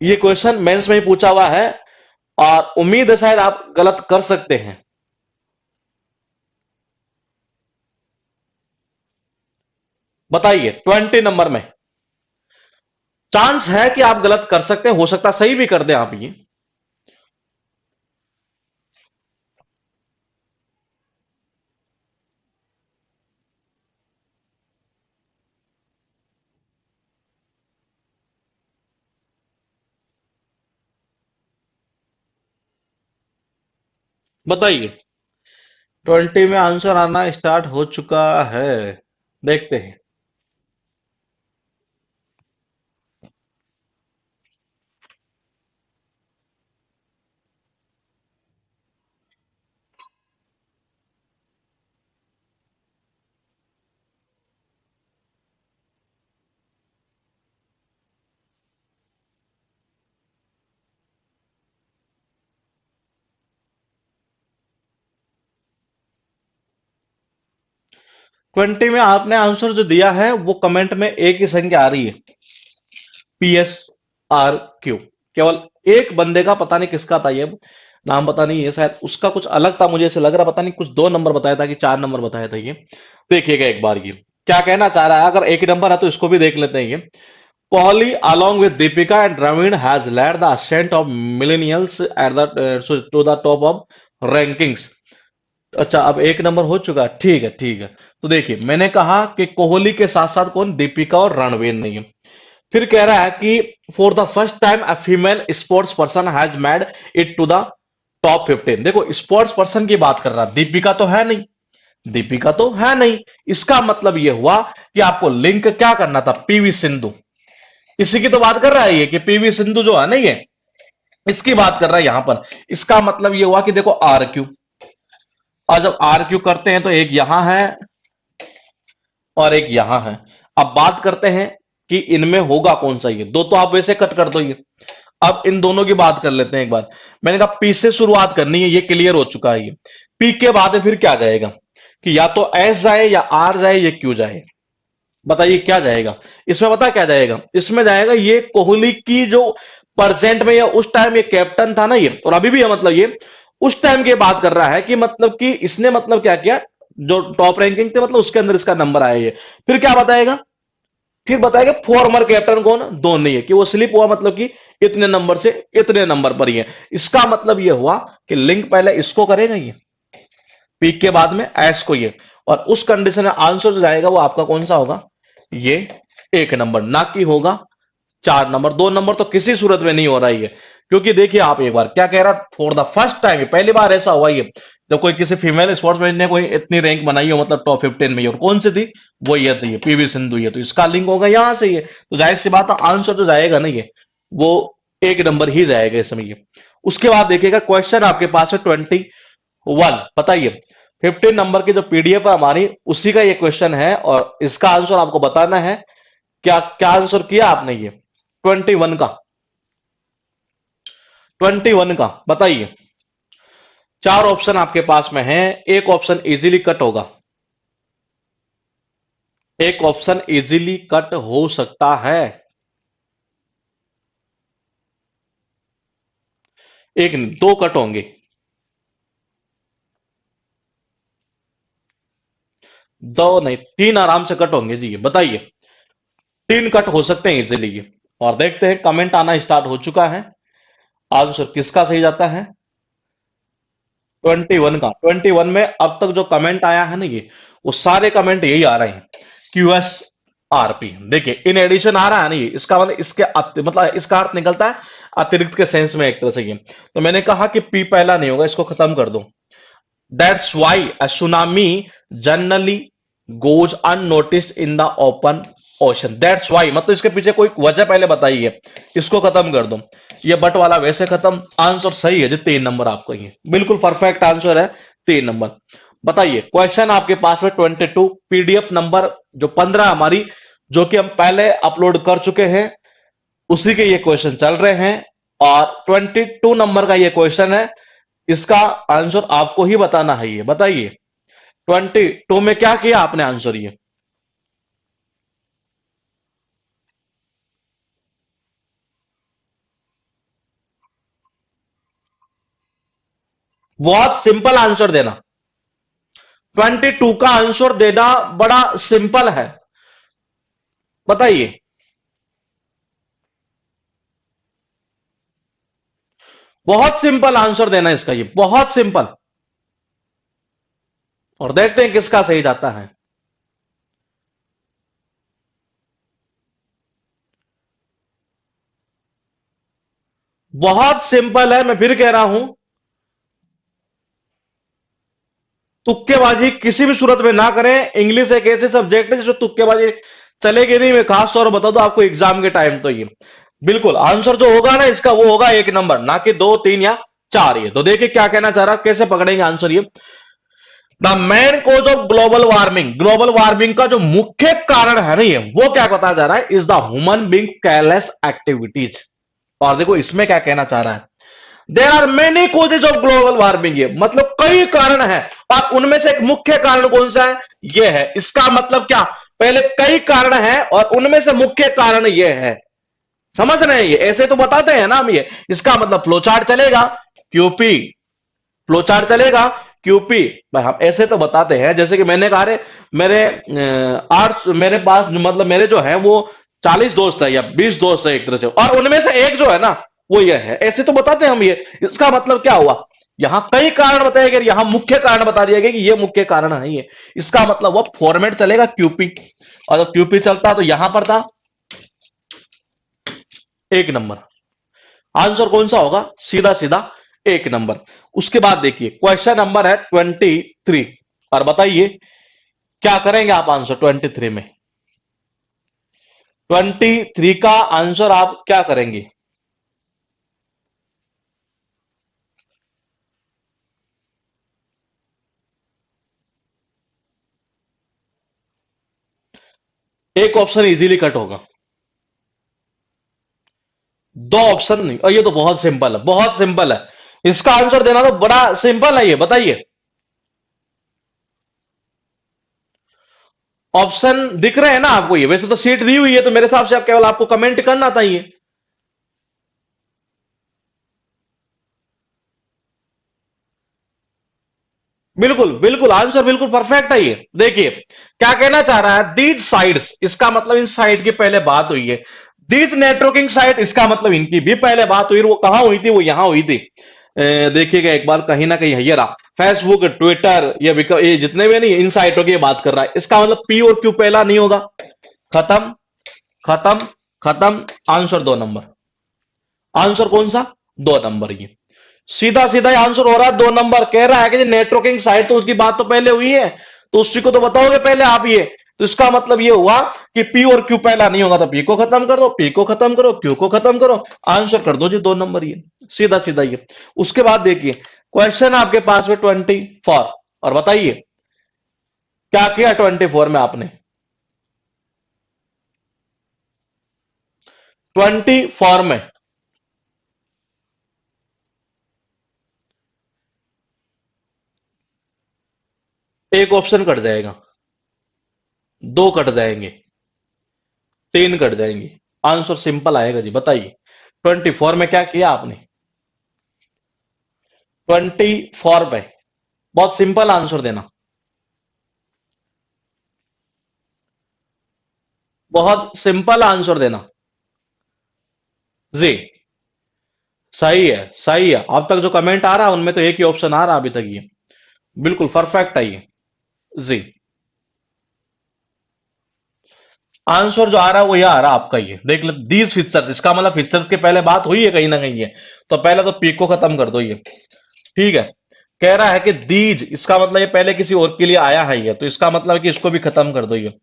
ये क्वेश्चन मेंस में ही पूछा हुआ है और उम्मीद है शायद आप गलत कर सकते हैं। बताइए 20 नंबर में चांस है कि आप गलत कर सकते हैं, हो सकता है सही भी कर दें आप ये। बताइए 20 में आंसर आना स्टार्ट हो चुका है, देखते हैं। 20 में आपने आंसर जो दिया है वो कमेंट में एक ही संख्या आ रही है, PSRQ। केवल एक बंदे का, पता नहीं किसका था ये, नाम पता नहीं है, शायद उसका कुछ अलग था, मुझे ऐसे लग रहा, पता नहीं कुछ 2 नंबर बताया था कि 4 नंबर बताया था ये। देखिएगा एक बार ये क्या कहना चाह रहा है। अगर एक ही नंबर है तो इसको भी देख लेते हैं ये। Kohli along with Deepika and Dravid has led the ascent of millennials at the to the top of rankings। अच्छा अब 1 नंबर हो चुका है, ठीक है ठीक है। तो देखिए मैंने कहा कि कोहली के साथ साथ कौन? दीपिका और रणवीर नहीं है। फिर कह रहा है कि for the first time a female sports person has made it to the top 15। देखो स्पोर्ट्स पर्सन की बात कर रहा है, दीपिका तो है नहीं, दीपिका तो है नहीं। इसका मतलब यह हुआ कि आपको लिंक क्या करना था? PV सिंधु। इसी की तो बात कर रहा है ये कि PV सिंधु जो है ना ये, इसकी बात कर रहा है यहां पर। इसका मतलब ये हुआ कि देखो RQ, और जब RQ करते हैं तो एक यहां है और एक यहां है। अब बात करते हैं कि इनमें होगा कौन सा ये दो, तो आप वैसे कट कर दो ये। अब इन दोनों की बात कर लेते हैं एक बार। मैंने कहा P से शुरुआत करनी है, ये क्लियर हो चुका है ये। P के बाद फिर क्या जाएगा कि या तो S जाए या R जाए या Q जाए। बताइए क्या जाएगा इसमें? पता क्या जाएगा इसमें? जाएगा ये कोहली की जो प्रेजेंट में या उस टाइम ये कैप्टन था ना ये, और अभी भी है, मतलब ये उस टाइम की बात कर रहा है कि मतलब कि इसने मतलब क्या किया, जो टॉप रैंकिंग थे मतलब उसके अंदर इसका नंबर आया ये। फिर क्या बताएगा? फिर बताएगा फॉर्मर कैप्टन कौन? धोनी है, कि वो स्लिप हुआ मतलब कि इतने नंबर से इतने नंबर पर ही है। इसका मतलब ये हुआ कि लिंक पहले इसको करेगा ये, पीक के बाद में एस को ये, और उस कंडीशन में आंसर जो जाएगा वो आपका कौन सा होगा, ये 1 नंबर, ना कि होगा 4 नंबर। 2 नंबर तो किसी सूरत में नहीं हो रहा है, क्योंकि देखिए आप एक बार क्या कह रहा, फॉर द फर्स्ट टाइम, पहली बार ऐसा हुआ ये जब कोई किसी फीमेल स्पोर्ट्समैन ने कोई इतनी रैंक बनाई हो, मतलब टॉप 15 में, और कौन सी थी, वो ये थी, पीवी सिंधु। ये तो इसका लिंक होगा यहां से, ये तो जाहिर सी बात है आंसर जो जाएगा ना ये वो 1 नंबर ही जाएगा इसमें ये। उसके बाद देखिएगा क्वेश्चन आपके पास है 21, बताइए 15 नंबर की जो पीडीएफ है हमारी, उसी का ये क्वेश्चन है और इसका आंसर आपको बताना है। क्या क्या आंसर किया आपने, ये 21 का, 21 का बताइए। 4 ऑप्शन आपके पास में है, एक ऑप्शन इजीली कट होगा, एक ऑप्शन इजीली कट हो सकता है, एक नहीं, 2 कट होंगे, 2 नहीं 3 आराम से कट होंगे जी, बताइए 3 कट हो सकते हैं इजीली ये। और देखते हैं कमेंट आना स्टार्ट हो चुका है, आंसर किसका सही जाता है 21 का। 21 में अब तक जो कमेंट आया है ना ये, वो सारे कमेंट यही आ रहे हैं, QSRP। देखिए इन एडिशन आ रहा है ना ये, इसका मतलब इसके मतलब इसका अर्थ निकलता है अतिरिक्त के सेंस में एक तरह से ये। तो मैंने कहा कि P पहला नहीं होगा, इसको खत्म कर दो। That's why a tsunami generally goes unnoticed in the open ocean. That's why मतलब इसके पीछे कोई वजह पहले बताइए, इसको खत्म कर दो। ये बट वाला वैसे खत्म, आंसर सही है जी, 3 नंबर आपका, ये बिल्कुल परफेक्ट आंसर है 3 नंबर। बताइए क्वेश्चन आपके पास में 22, पीडीएफ नंबर जो 15 हमारी, जो कि हम पहले अपलोड कर चुके हैं, उसी के ये क्वेश्चन चल रहे हैं और 22 नंबर का ये क्वेश्चन है। इसका आंसर आपको ही बताना है, ये बताइए 22 में क्या किया आपने आंसर, ये बहुत सिंपल आंसर देना, 22 का आंसर देना बड़ा सिंपल है, बताइए बहुत सिंपल आंसर देना इसका, ये बहुत सिंपल। और देखते हैं किसका सही जाता है। बहुत सिंपल है, मैं फिर कह रहा हूं, तुक्केबाजी किसी भी सूरत में ना करें। इंग्लिश एक ऐसे सब्जेक्ट है जिसमें तुक्केबाजी चलेगी नहीं। मैं खास तौर पर बता दूं आपको एग्जाम के टाइम, तो ये बिल्कुल आंसर जो होगा ना इसका वो होगा 1 नंबर, ना कि 2, 3 या 4। ये तो देखिए क्या कहना चाह रहा, कैसे पकड़ेंगे आंसर ये। The main cause of global warming, global warming का जो मुख्य कारण है ना ये, वो क्या बताया जा रहा है, is the human being careless activities. और देखो इसमें क्या कहना चाह रहा है, there are many causes of global warming, ये मतलब कई कारण है और उनमें से एक मुख्य कारण कौन सा है, ये है। इसका मतलब क्या, पहले कई कारण है और उनमें से मुख्य कारण ये है, समझ रहे हैं, ये ऐसे तो बताते हैं ना हम ये। इसका मतलब फ्लो चार्ट चलेगा, क्यूपी, फ्लो चार्ट चलेगा क्यूपी, भाई हम ऐसे तो बताते हैं। जैसे कि मैंने कहा मेरे आर्ट्स, मेरे पास मतलब मेरे जो है वो 40 दोस्त है या 20 दोस्त है एक तरह से, और उनमें से एक जो है ना वो ये है, ऐसे तो बताते हैं हम ये। इसका मतलब क्या हुआ, यहां कई कारण बताए गए, यहां मुख्य कारण बता दिया गया कि ये मुख्य कारण है ये। इसका मतलब वो फॉर्मेट चलेगा क्यूपी, और जब क्यूपी चलता तो यहां पर था 1 नंबर। आंसर कौन सा होगा, सीधा सीधा 1 नंबर। उसके बाद देखिए क्वेश्चन नंबर है 23, और बताइए क्या करेंगे आप आंसर 23 में। 23 का आंसर आप क्या करेंगे, एक ऑप्शन इजीली कट होगा, 2 ऑप्शन नहीं, और ये तो बहुत सिंपल है, बहुत सिंपल है। इसका आंसर देना तो बड़ा सिंपल है, ये बताइए। ऑप्शन दिख रहे हैं ना आपको, ये वैसे तो सीट दी हुई है, तो मेरे हिसाब से आप केवल आपको कमेंट करना था ये। बिल्कुल बिल्कुल आंसर बिल्कुल परफेक्ट है ये। देखिए क्या कहना चाह रहा है, दीज साइड्स, इसका मतलब इन साइड की पहले बात हुई है। दीज नेटवर्किंग साइट, इसका मतलब इनकी भी पहले बात हुई, वो कहां हुई थी, वो यहां हुई थी। देखिएगा एक बार, कहीं ना कहीं है ये रहा, फेसबुक, ट्विटर, ये जितने भी नहीं इन साइटों की बात कर रहा है, इसका मतलब पी और क्यू पहला नहीं होगा। खत्म, खत्म, खत्म। Answer 2 number. आंसर कौन सा? 2 नंबर। ये सीधा सीधा ही आंसर हो रहा है, 2 नंबर। कह रहा है कि नेटवर्किंग साइट, तो उसकी बात तो पहले हुई है, तो उसी को तो बताओगे पहले आप ये। तो इसका मतलब ये हुआ कि पी और क्यू पहला नहीं होगा, तो पी को खत्म कर दो, पी को खत्म करो, क्यू को खत्म करो, आंसर कर दो जी 2 नंबर। ये सीधा सीधा ये। उसके बाद देखिए क्वेश्चन आपके पास में 24, और बताइए क्या किया 24 में आपने। 24 में एक ऑप्शन कट जाएगा, दो कट जाएंगे, तीन कट जाएंगे, आंसर सिंपल आएगा जी। बताइए 24 में क्या किया आपने। 24 में बहुत सिंपल आंसर देना, बहुत सिंपल आंसर देना जी। सही है, सही है। अब तक जो कमेंट आ रहा है उनमें तो एक ही ऑप्शन आ रहा है अभी तक, ये बिल्कुल परफेक्ट है ये जी। आंसर जो आ रहा है वो ये आ रहा है आपका, ये देख लो, दीज फीचर्स, इसका मतलब फीचर्स के पहले बात हुई है कहीं ना कहीं, ये तो पहले तो पी को खत्म कर दो ये। ठीक है। कह रहा है कि दीज, इसका मतलब ये पहले किसी और के लिए आया है ये, तो इसका मतलब है कि इसको भी खत्म कर दो ये।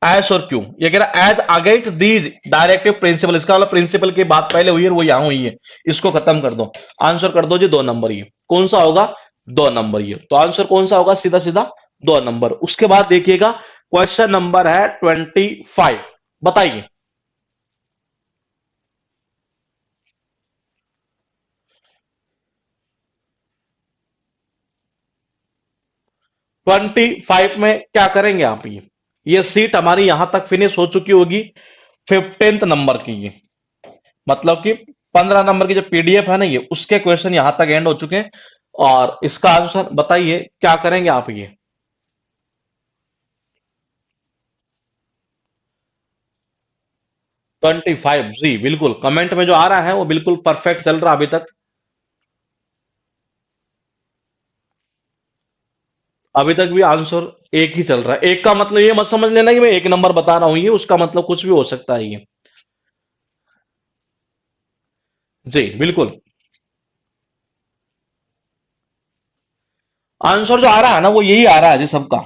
एस और क्यू, ये कह रहा है as against these directive principle, इसका मतलब प्रिंसिपल की बात पहले हुई है वो यहां हुई है, इसको खत्म कर दो। आंसर कर दो जी 2 नंबर। ये कौन सा होगा? 2 नंबर। ये तो आंसर कौन सा होगा? सीधा सीधा 2 नंबर। उसके बाद देखिएगा क्वेश्चन नंबर है 25। बताइए। 25 में क्या करेंगे आप? ये सीट हमारी यहां तक फिनिश हो चुकी होगी 15th नंबर की, ये मतलब कि 15 नंबर की जो पीडीएफ है ना, ये उसके क्वेश्चन यहां तक एंड हो चुके हैं। और इसका आंसर बताइए क्या करेंगे आप? ये 25 जी, बिल्कुल कमेंट में जो आ रहा है वो बिल्कुल परफेक्ट चल रहा है अभी तक। अभी तक भी आंसर एक ही चल रहा है। एक का मतलब ये मत समझ लेना कि मैं 1 नंबर बता रहा हूं, ये उसका मतलब कुछ भी हो सकता है ये। जी बिल्कुल। आंसर जो आ रहा है ना वो यही आ रहा है जी सबका।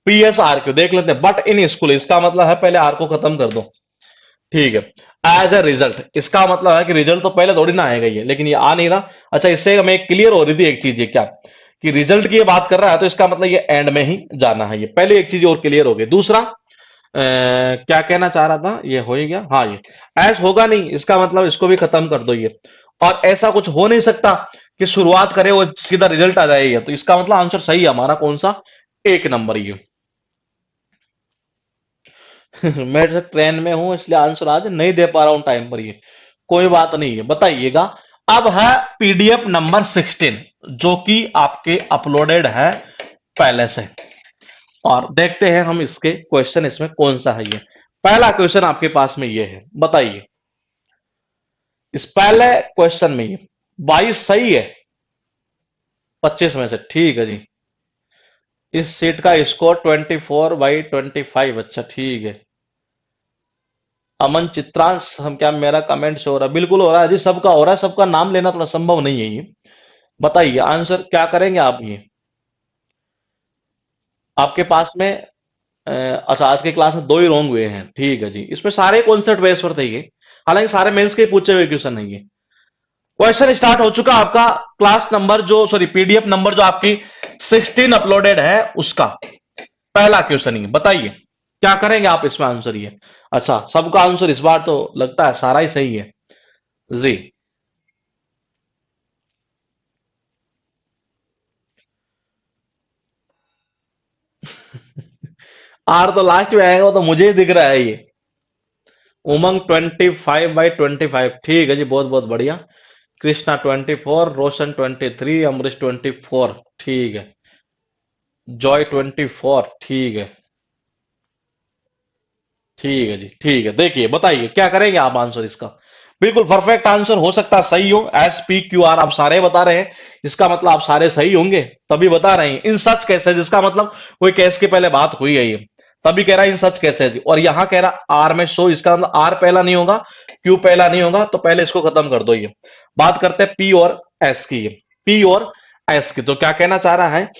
पी एस आर क्यू देख लेते हैं, बट इन स्कूल, इसका मतलब है पहले आर को खत्म कर दो। ठीक है। एज ए रिजल्ट, इसका मतलब है कि रिजल्ट तो पहले थोड़ी ना आएगा ये, लेकिन ये आ नहीं रहा। अच्छा, इससे हमें क्लियर हो रही थी एक चीज, ये क्या कि रिजल्ट की ये बात कर रहा है, तो इसका मतलब ये एंड में ही जाना है। ये पहले एक चीज और क्लियर हो गई। दूसरा क्या कहना चाह रहा था, ये हो ही गया। हाँ, ये ऐस होगा नहीं, इसका मतलब इसको भी खत्म कर दो ये। और ऐसा कुछ हो नहीं सकता कि शुरुआत करे वो सीधा रिजल्ट आ जाए ये, तो इसका मतलब आंसर सही है हमारा कौन सा? 1 नंबर ये। मैं जैसे ट्रेन में हूं इसलिए आंसर आज नहीं दे पा रहा हूं टाइम पर ये। कोई बात नहीं है, बताइएगा। अब है पीडीएफ नंबर 16, जो कि आपके अपलोडेड है पहले से। और देखते हैं हम इसके क्वेश्चन, इसमें कौन सा है ये। पहला क्वेश्चन आपके पास में ये है, बताइए। इस पहले क्वेश्चन में ये 22 सही है 25 में से। ठीक है जी। इस सीट का स्कोर 24/25। अच्छा ठीक है। अमन चित्रांश, हम क्या मेरा कमेंट शो हो रहा है? बिल्कुल हो रहा है जी, सबका हो रहा है। सबका नाम लेना थोड़ा संभव नहीं है ये। बताइए आंसर क्या करेंगे आप ये। आपके पास में अच्छा, आज की क्लास में दो ही रॉन्ग हुए हैं। ठीक है जी, इसमें सारे कॉन्सेप्ट बेस पर थे ये, हालांकि सारे मेंस के पूछे हुए क्वेश्चन है ये। क्वेश्चन स्टार्ट हो चुका आपका। क्लास नंबर जो, सॉरी, पीडीएफ नंबर जो आपकी 16 अपलोडेड है, उसका पहला क्वेश्चन ही बताइए क्या करेंगे आप इसमें आंसर ये। अच्छा, सबका आंसर इस बार तो लगता है सारा ही सही है जी। आर तो लास्ट में आएगा, वो तो मुझे ही दिख रहा है ये। उमंग 25/25। ठीक है जी, बहुत बहुत बढ़िया। कृष्णा 24, रोशन 23, अमरीश 24। ठीक है। जॉय 24। ठीक है। ठीक है जी, ठीक है। देखिए बताइए क्या करेंगे आप आंसर इसका। बिल्कुल परफेक्ट आंसर हो सकता है सही हो। एस पी क्यू आर आप सारे बता रहे हैं, इसका मतलब आप सारे सही होंगे, तभी बता रहे हैं इन सच कैसे, जिसका मतलब कोई केस के पहले बात हुई है ये, तभी कह रहा है इन सच कैसे। और यहां कह रहा आर में शो, इसका मतलब आर पहला नहीं होगा, क्यू पहला नहीं होगा, तो पहले इसको खत्म कर दो। ये बात करते हैं पी और एस की, पी और एस की। तो क्या कहना चाह रहा है,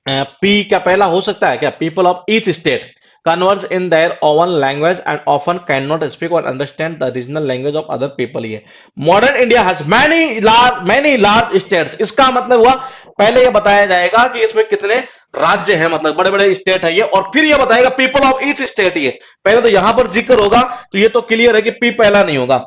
पी क्या पहला हो सकता है क्या, people of each state converse in their own language and often cannot speak or understand the regional language of other people। ये modern India has many large states, इसका मतलब हुआ पहले ये बताया जाएगा कि इसमें कितने राज्य हैं, मतलब बड़े बड़े स्टेट है ये, और फिर ये बताएगा पीपल ऑफ ईच स्टेट। ये पहले तो यहां पर जिक्र होगा, तो ये तो क्लियर है कि पी पहला नहीं होगा,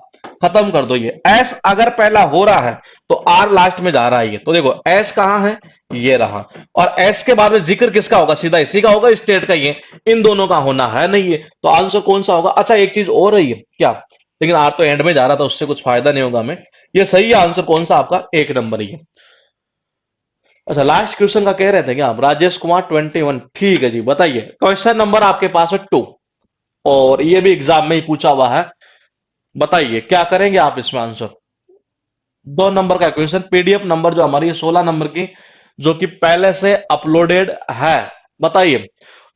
खत्म कर दो। ये एस अगर पहला हो रहा है तो आर लास्ट में जा रहा है। ये तो देखो एस कहां है, ये रहा, और एस के बाद में जिक्र किसका होगा, सीधा इसी का होगा, स्टेट का। ये इन दोनों का होना है नहीं है, तो आंसर कौन सा होगा। अच्छा एक चीज और है ये क्या, लेकिन आर तो एंड में जा रहा था, उससे कुछ फायदा नहीं होगा हमें। ये सही है आंसर कौन सा आपका, एक नंबर ही है। अच्छा लास्ट क्वेश्चन का कह रहे थे क्या आप, राजेश कुमार 21, ठीक है जी बताइए। क्वेश्चन नंबर आपके पास है 2, और ये भी एग्जाम में ही पूछा हुआ है, बताइए क्या करेंगे आप इसमें आंसर। 2 नंबर का क्वेश्चन, पीडीएफ नंबर जो हमारी 16 नंबर की, जो कि पहले से अपलोडेड है, बताइए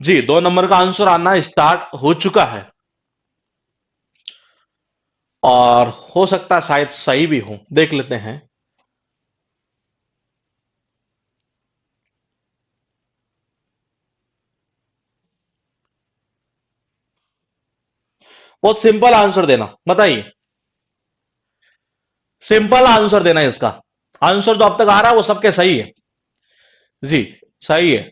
जी। 2 नंबर का आंसर आना स्टार्ट हो चुका है, और हो सकता है शायद सही भी हो, देख लेते हैं। बहुत सिंपल आंसर देना, बताइए, सिंपल आंसर देना है इसका। आंसर जो अब तक आ रहा है वो सबके सही है जी, सही है,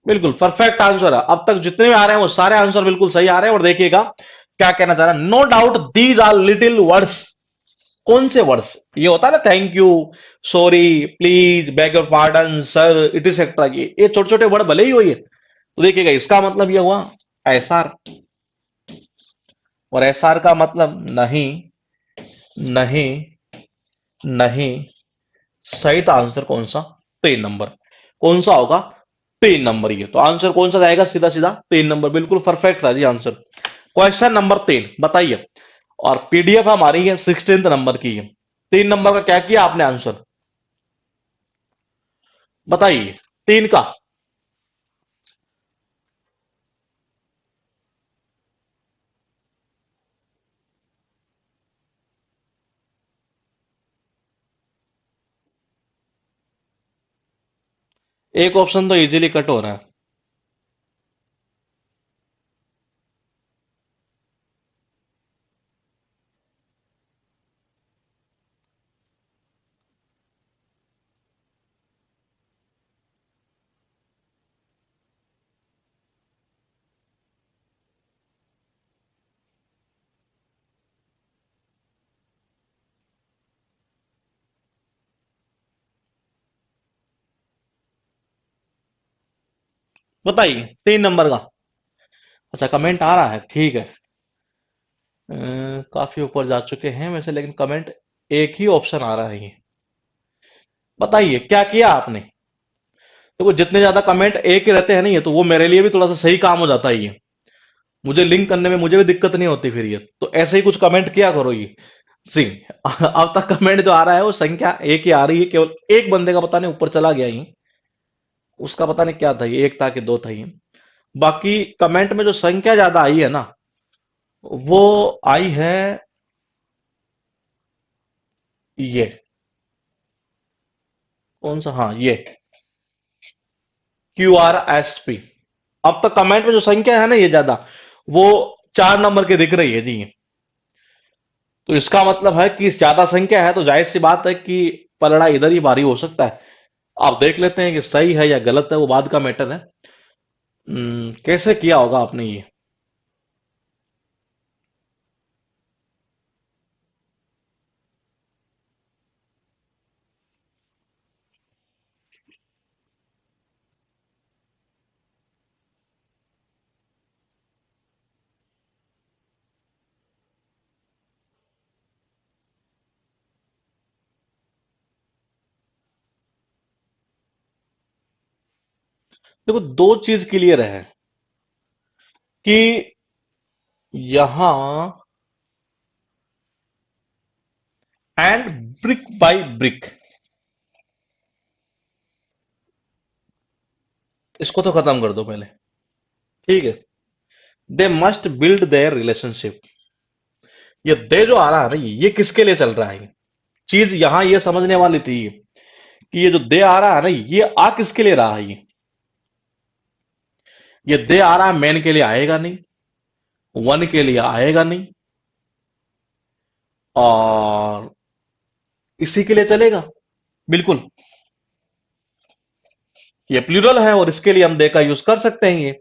बिल्कुल परफेक्ट आंसर है। अब तक जितने भी आ रहे हैं वो सारे आंसर बिल्कुल सही आ रहे हैं। और देखिएगा क्या कहना चाह रहा है, no doubt these are little words. कौन से वर्ड्स, ये होता है ना, thank you, sorry, please, beg your pardon, sir, it is extra, ये छोटे छोटे वर्ड भले ही हो ये, तो देखिएगा इसका मतलब ये हुआ एसआर, और एसआर का मतलब नहीं, नहीं, नहीं, सही। तो आंसर कौन सा, 3 नंबर, कौन सा होगा, 3 नंबर। ये तो आंसर कौन सा जाएगा, सीधा सीधा 3 नंबर, बिल्कुल परफेक्ट था जी आंसर। क्वेश्चन नंबर 3 बताइए, और पीडीएफ हमारी है 16 नंबर की है। 3 नंबर का क्या किया आपने आंसर, बताइए, 3 का। एक ऑप्शन तो इजीली कट हो रहा है। बताइए 3 नंबर का। अच्छा कमेंट आ रहा है, ठीक है। काफी ऊपर जा चुके हैं वैसे, लेकिन कमेंट एक ही ऑप्शन आ रहा है ये, बताइए क्या किया आपने। तो वो जितने ज्यादा कमेंट एक ही रहते हैं नहीं, ये तो वो मेरे लिए भी थोड़ा सा सही काम हो जाता है ये, मुझे लिंक करने में मुझे भी दिक्कत नहीं होती फिर। ये तो ऐसे ही कुछ कमेंट किया करो ये सी। अब तक कमेंट जो आ रहा है वो संख्या एक ही आ रही है, केवल एक बंदे का पता नहीं ऊपर चला गया ये, उसका पता नहीं क्या था, ये एक था कि दो था ये। बाकी कमेंट में जो संख्या ज्यादा आई है ना, वो आई है ये, कौन सा, हाँ ये क्यू आर एस पी। अब तक कमेंट में जो संख्या है ना ये ज्यादा, वो 4 नंबर की दिख रही है जी। तो इसका मतलब है कि ज्यादा संख्या है, तो जाहिर सी बात है कि पलड़ा इधर ही भारी हो सकता है। आप देख लेते हैं कि सही है या गलत है, वो बाद का मैटर है। कैसे किया होगा आपने ये। देखो दो चीज क्लियर है कि यहां एंड ब्रिक बाय ब्रिक, इसको तो खत्म कर दो पहले। ठीक है, they must build their relationship. ये दे जो आ रहा है ना, ये किसके लिए चल रहा है? चीज यहां ये समझने वाली थी कि ये जो दे आ रहा है ना, ये आ किसके लिए रहा है? ये दे आ रहा है, मैन के लिए आएगा नहीं, वन के लिए आएगा नहीं, और इसी के लिए चलेगा। बिल्कुल, ये प्लूरल है और इसके लिए हम दे का यूज कर सकते हैं ये,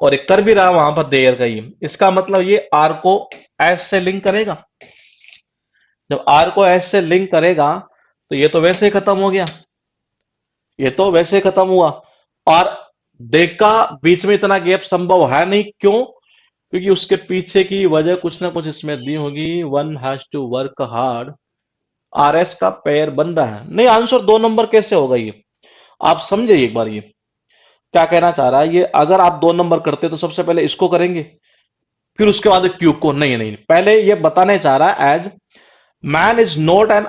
और एक कर भी रहा वहां पर देयर का ये। इसका मतलब ये आर को एस से लिंक करेगा। जब आर को एस से लिंक करेगा तो ये तो वैसे ही खत्म हो गया, ये तो वैसे ही खत्म हुआ। और दे का बीच में इतना गैप संभव है नहीं, क्यों? क्योंकि उसके पीछे की वजह कुछ ना कुछ इसमें दी होगी। One has to work hard, R S का पेयर बन रहा है। नहीं, आंसर 2 नंबर कैसे होगा ये? आप समझे एक बार ये क्या कहना चाह रहा है ये? अगर आप 2 नंबर करते तो सबसे पहले इसको करेंगे, फिर उसके बाद क्यूब को। नहीं नहीं, पहले ये बताने चाह रहा है as man is not an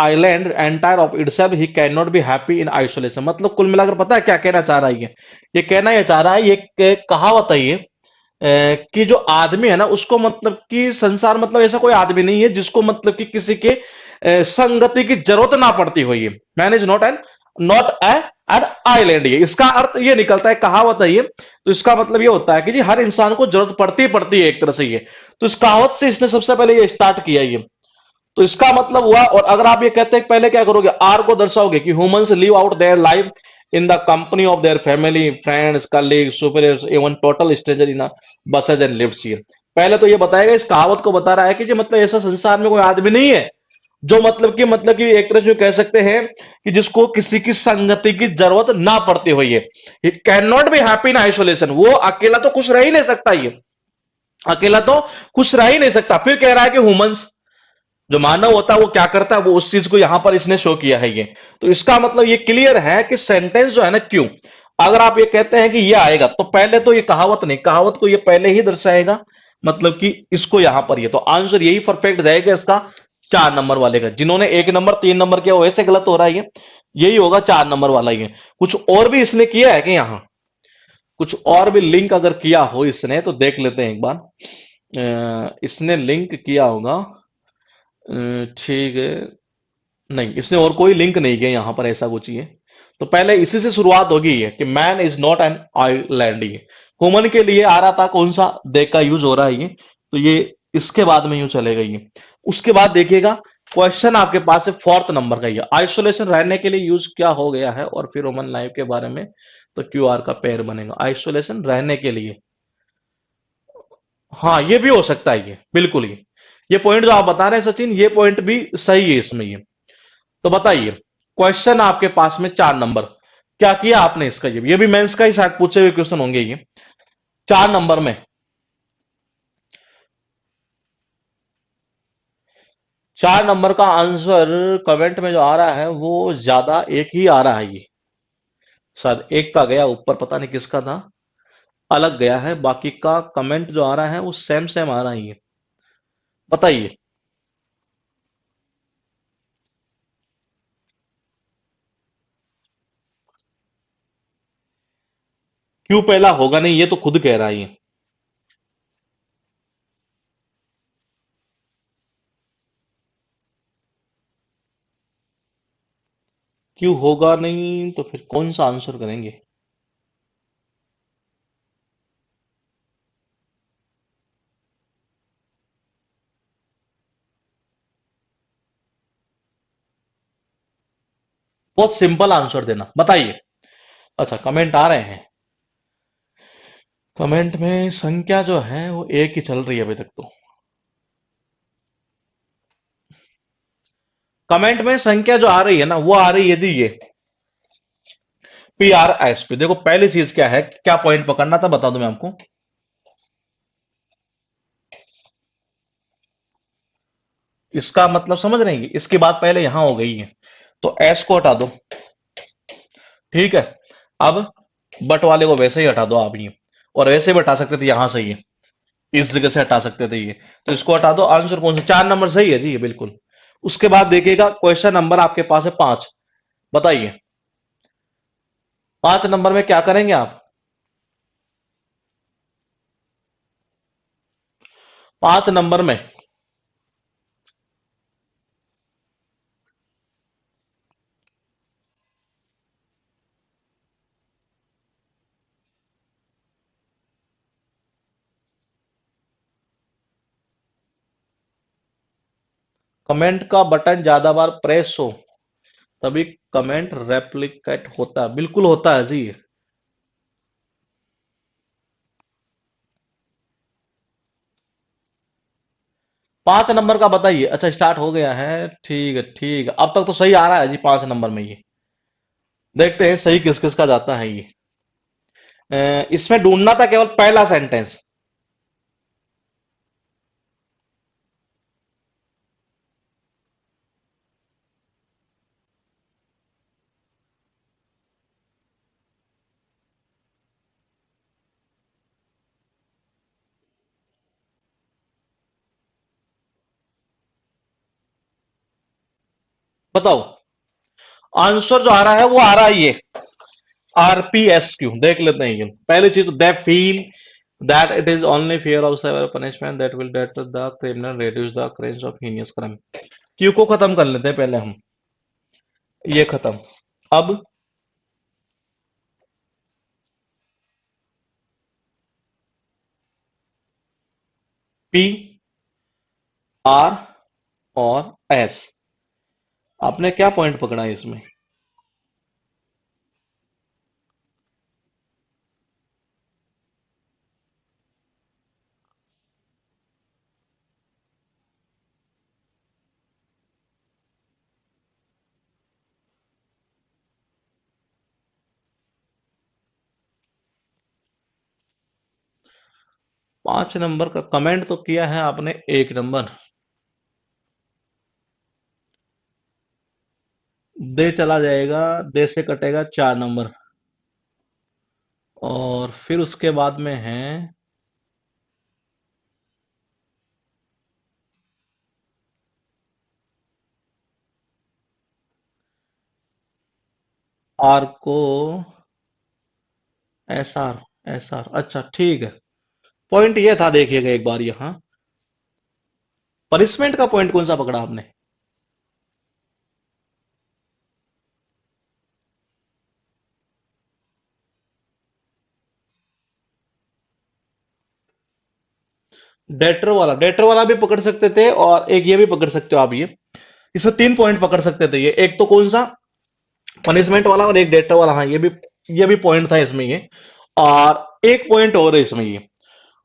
island entire of itself, he can not be happy in isolation. मतलब कुल मिलाकर पता है क्या कहना चाह रहा है ये कहना ये चाह रहा है, ये कहावत है ये कि जो आदमी है ना, उसको मतलब कि संसार मतलब ऐसा कोई आदमी नहीं है जिसको मतलब कि किसी के संगति की जरूरत ना पड़ती हो। ये man is not an island, ये इसका अर्थ ये निकलता है, कहावत है ये। तो इसका मतलब ये होता है कि जी हर इंसान को जरूरत पड़ती ही पड़ती है एक तरह से ये। तो इस कहावत से इसने सबसे पहले ये स्टार्ट किया ये। तो इसका मतलब हुआ, और अगर आप ये कहते हैं पहले क्या करोगे, आर को दर्शाओगे कि humans live out their life in the company of their family, friends, colleagues, superiors, even total stranger in buses and lives here. पहले तो ये बताएगा, इस कहावत को बता रहा है कि जो मतलब ऐसा संसार में कोई आदमी नहीं है जो मतलब कि एक तरह से कह सकते हैं कि जिसको किसी की संगति की जरूरत ना पड़ती हो। ये can not be happy in isolation, वो अकेला तो खुश रह ही नहीं सकता, ये अकेला तो खुश रह ही नहीं सकता। फिर कह रहा है कि ह्यूमंस, जो मानव होता है वो क्या करता है, वो उस चीज को यहां पर इसने शो किया है ये। तो इसका मतलब ये क्लियर है कि सेंटेंस जो है ना, क्यों अगर आप ये कहते हैं कि ये आएगा तो पहले तो ये कहावत नहीं, कहावत को ये पहले ही दर्शाएगा, मतलब कि इसको यहां पर ये, तो आंसर यही परफेक्ट जाएगा इसका 4 नंबर वाले का। जिन्होंने 1 नंबर 3 नंबर किया वैसे गलत हो रहा है ये, यही होगा 4 नंबर वाला ये। कुछ और भी इसने किया है कि यहां कुछ और भी लिंक अगर किया हो इसने तो देख लेते हैं एक बार। इसने लिंक किया होगा, ठीक है। नहीं, इसने और कोई लिंक नहीं किया यहां पर, ऐसा कुछ ही है। तो पहले इसी से शुरुआत होगी ये कि man is not an island. ये ह्यूमन के लिए आ रहा था, कौन सा दे का यूज हो रहा है ये, तो ये इसके बाद में यूं चलेगा ये। उसके बाद देखिएगा क्वेश्चन आपके पास है 4th नंबर का, ये आइसोलेशन रहने के लिए यूज क्या हो गया है, और फिर ह्यूमन लाइफ के बारे में। तो क्यू आर का पेयर बनेगा आइसोलेशन रहने के लिए। हाँ, ये भी हो सकता है, ये बिल्कुल ये पॉइंट जो आप बता रहे हैं सचिन, ये पॉइंट भी सही है इसमें ये। तो बताइए, क्वेश्चन आपके पास में 4 नंबर, क्या किया आपने इसका? ये भी मेंस का ही शायद पूछे हुए क्वेश्चन होंगे ये। 4 नंबर में 4 नंबर का आंसर कमेंट में जो आ रहा है वो ज्यादा एक ही आ रहा है ये। शायद एक का गया ऊपर, पता नहीं किसका था, अलग गया है। बाकी का कमेंट जो आ रहा है वो सेम सेम आ रहा है ये। बताइए। क्यों पहला होगा नहीं, ये तो खुद कह रहा है ये। क्यों होगा नहीं तो फिर कौन सा आंसर करेंगे? बहुत सिंपल आंसर देना, बताइए। अच्छा, कमेंट आ रहे हैं। कमेंट में संख्या जो है वो एक ही चल रही है अभी तक तो। कमेंट में संख्या जो आ रही है ना, वो आ रही है जी ये पी आर एस पी। देखो पहली चीज क्या है, क्या पॉइंट पकड़ना था बता दूं मैं आपको। इसका मतलब समझ रहे हैं, इसके बाद पहले यहां हो गई है, तो एस को हटा दो। ठीक है, अब बट वाले को वैसे ही हटा दो आप ये, और वैसे भी हटा सकते थे यहां से ये। इस जगह से हटा सकते थे ये, तो इसको हटा दो। आंसर कौन सा? 4 नंबर सही है जी ये, बिल्कुल। उसके बाद देखिएगा क्वेश्चन नंबर आपके पास है 5। बताइए 5 नंबर में क्या करेंगे आप? 5 नंबर में कमेंट का बटन ज्यादा बार प्रेस हो तभी कमेंट रेप्लिकेट होता है। बिल्कुल होता है जी। 5 नंबर का बताइए। अच्छा स्टार्ट हो गया है, ठीक है ठीक है, अब तक तो सही आ रहा है जी 5 नंबर में ये। देखते हैं सही किस किस का जाता है ये। इसमें ढूंढना था केवल पहला सेंटेंस। बताओ आंसर जो आ रहा है वो आ रहा है ये RPSQ। देख लेते हैं ये पहली चीज तो, they feel that it is only fear of severe punishment that will deter the criminal reduce the crimes of heinous crime. क्यू को खत्म कर लेते हैं पहले हम। ये खत्म। अब P R और S, आपने क्या पॉइंट पकड़ा है इसमें? 5 नंबर का कमेंट तो किया है आपने 1 नंबर, दे चला जाएगा, दे से कटेगा 4 नंबर, और फिर उसके बाद में है आर को एस आर। अच्छा ठीक है, पॉइंट ये था देखिएगा एक बार यहाँ, पनिशमेंट का पॉइंट कौन सा पकड़ा आपने? डेटर वाला भी पकड़ सकते थे, और एक ये भी पकड़ सकते हो आप ये। इसमें 3 पॉइंट पकड़ सकते थे ये, एक तो कौन सा, पनिशमेंट वाला, और एक डेटर वाला। हाँ ये भी पॉइंट था इसमें ये। और एक पॉइंट और है इसमें ये,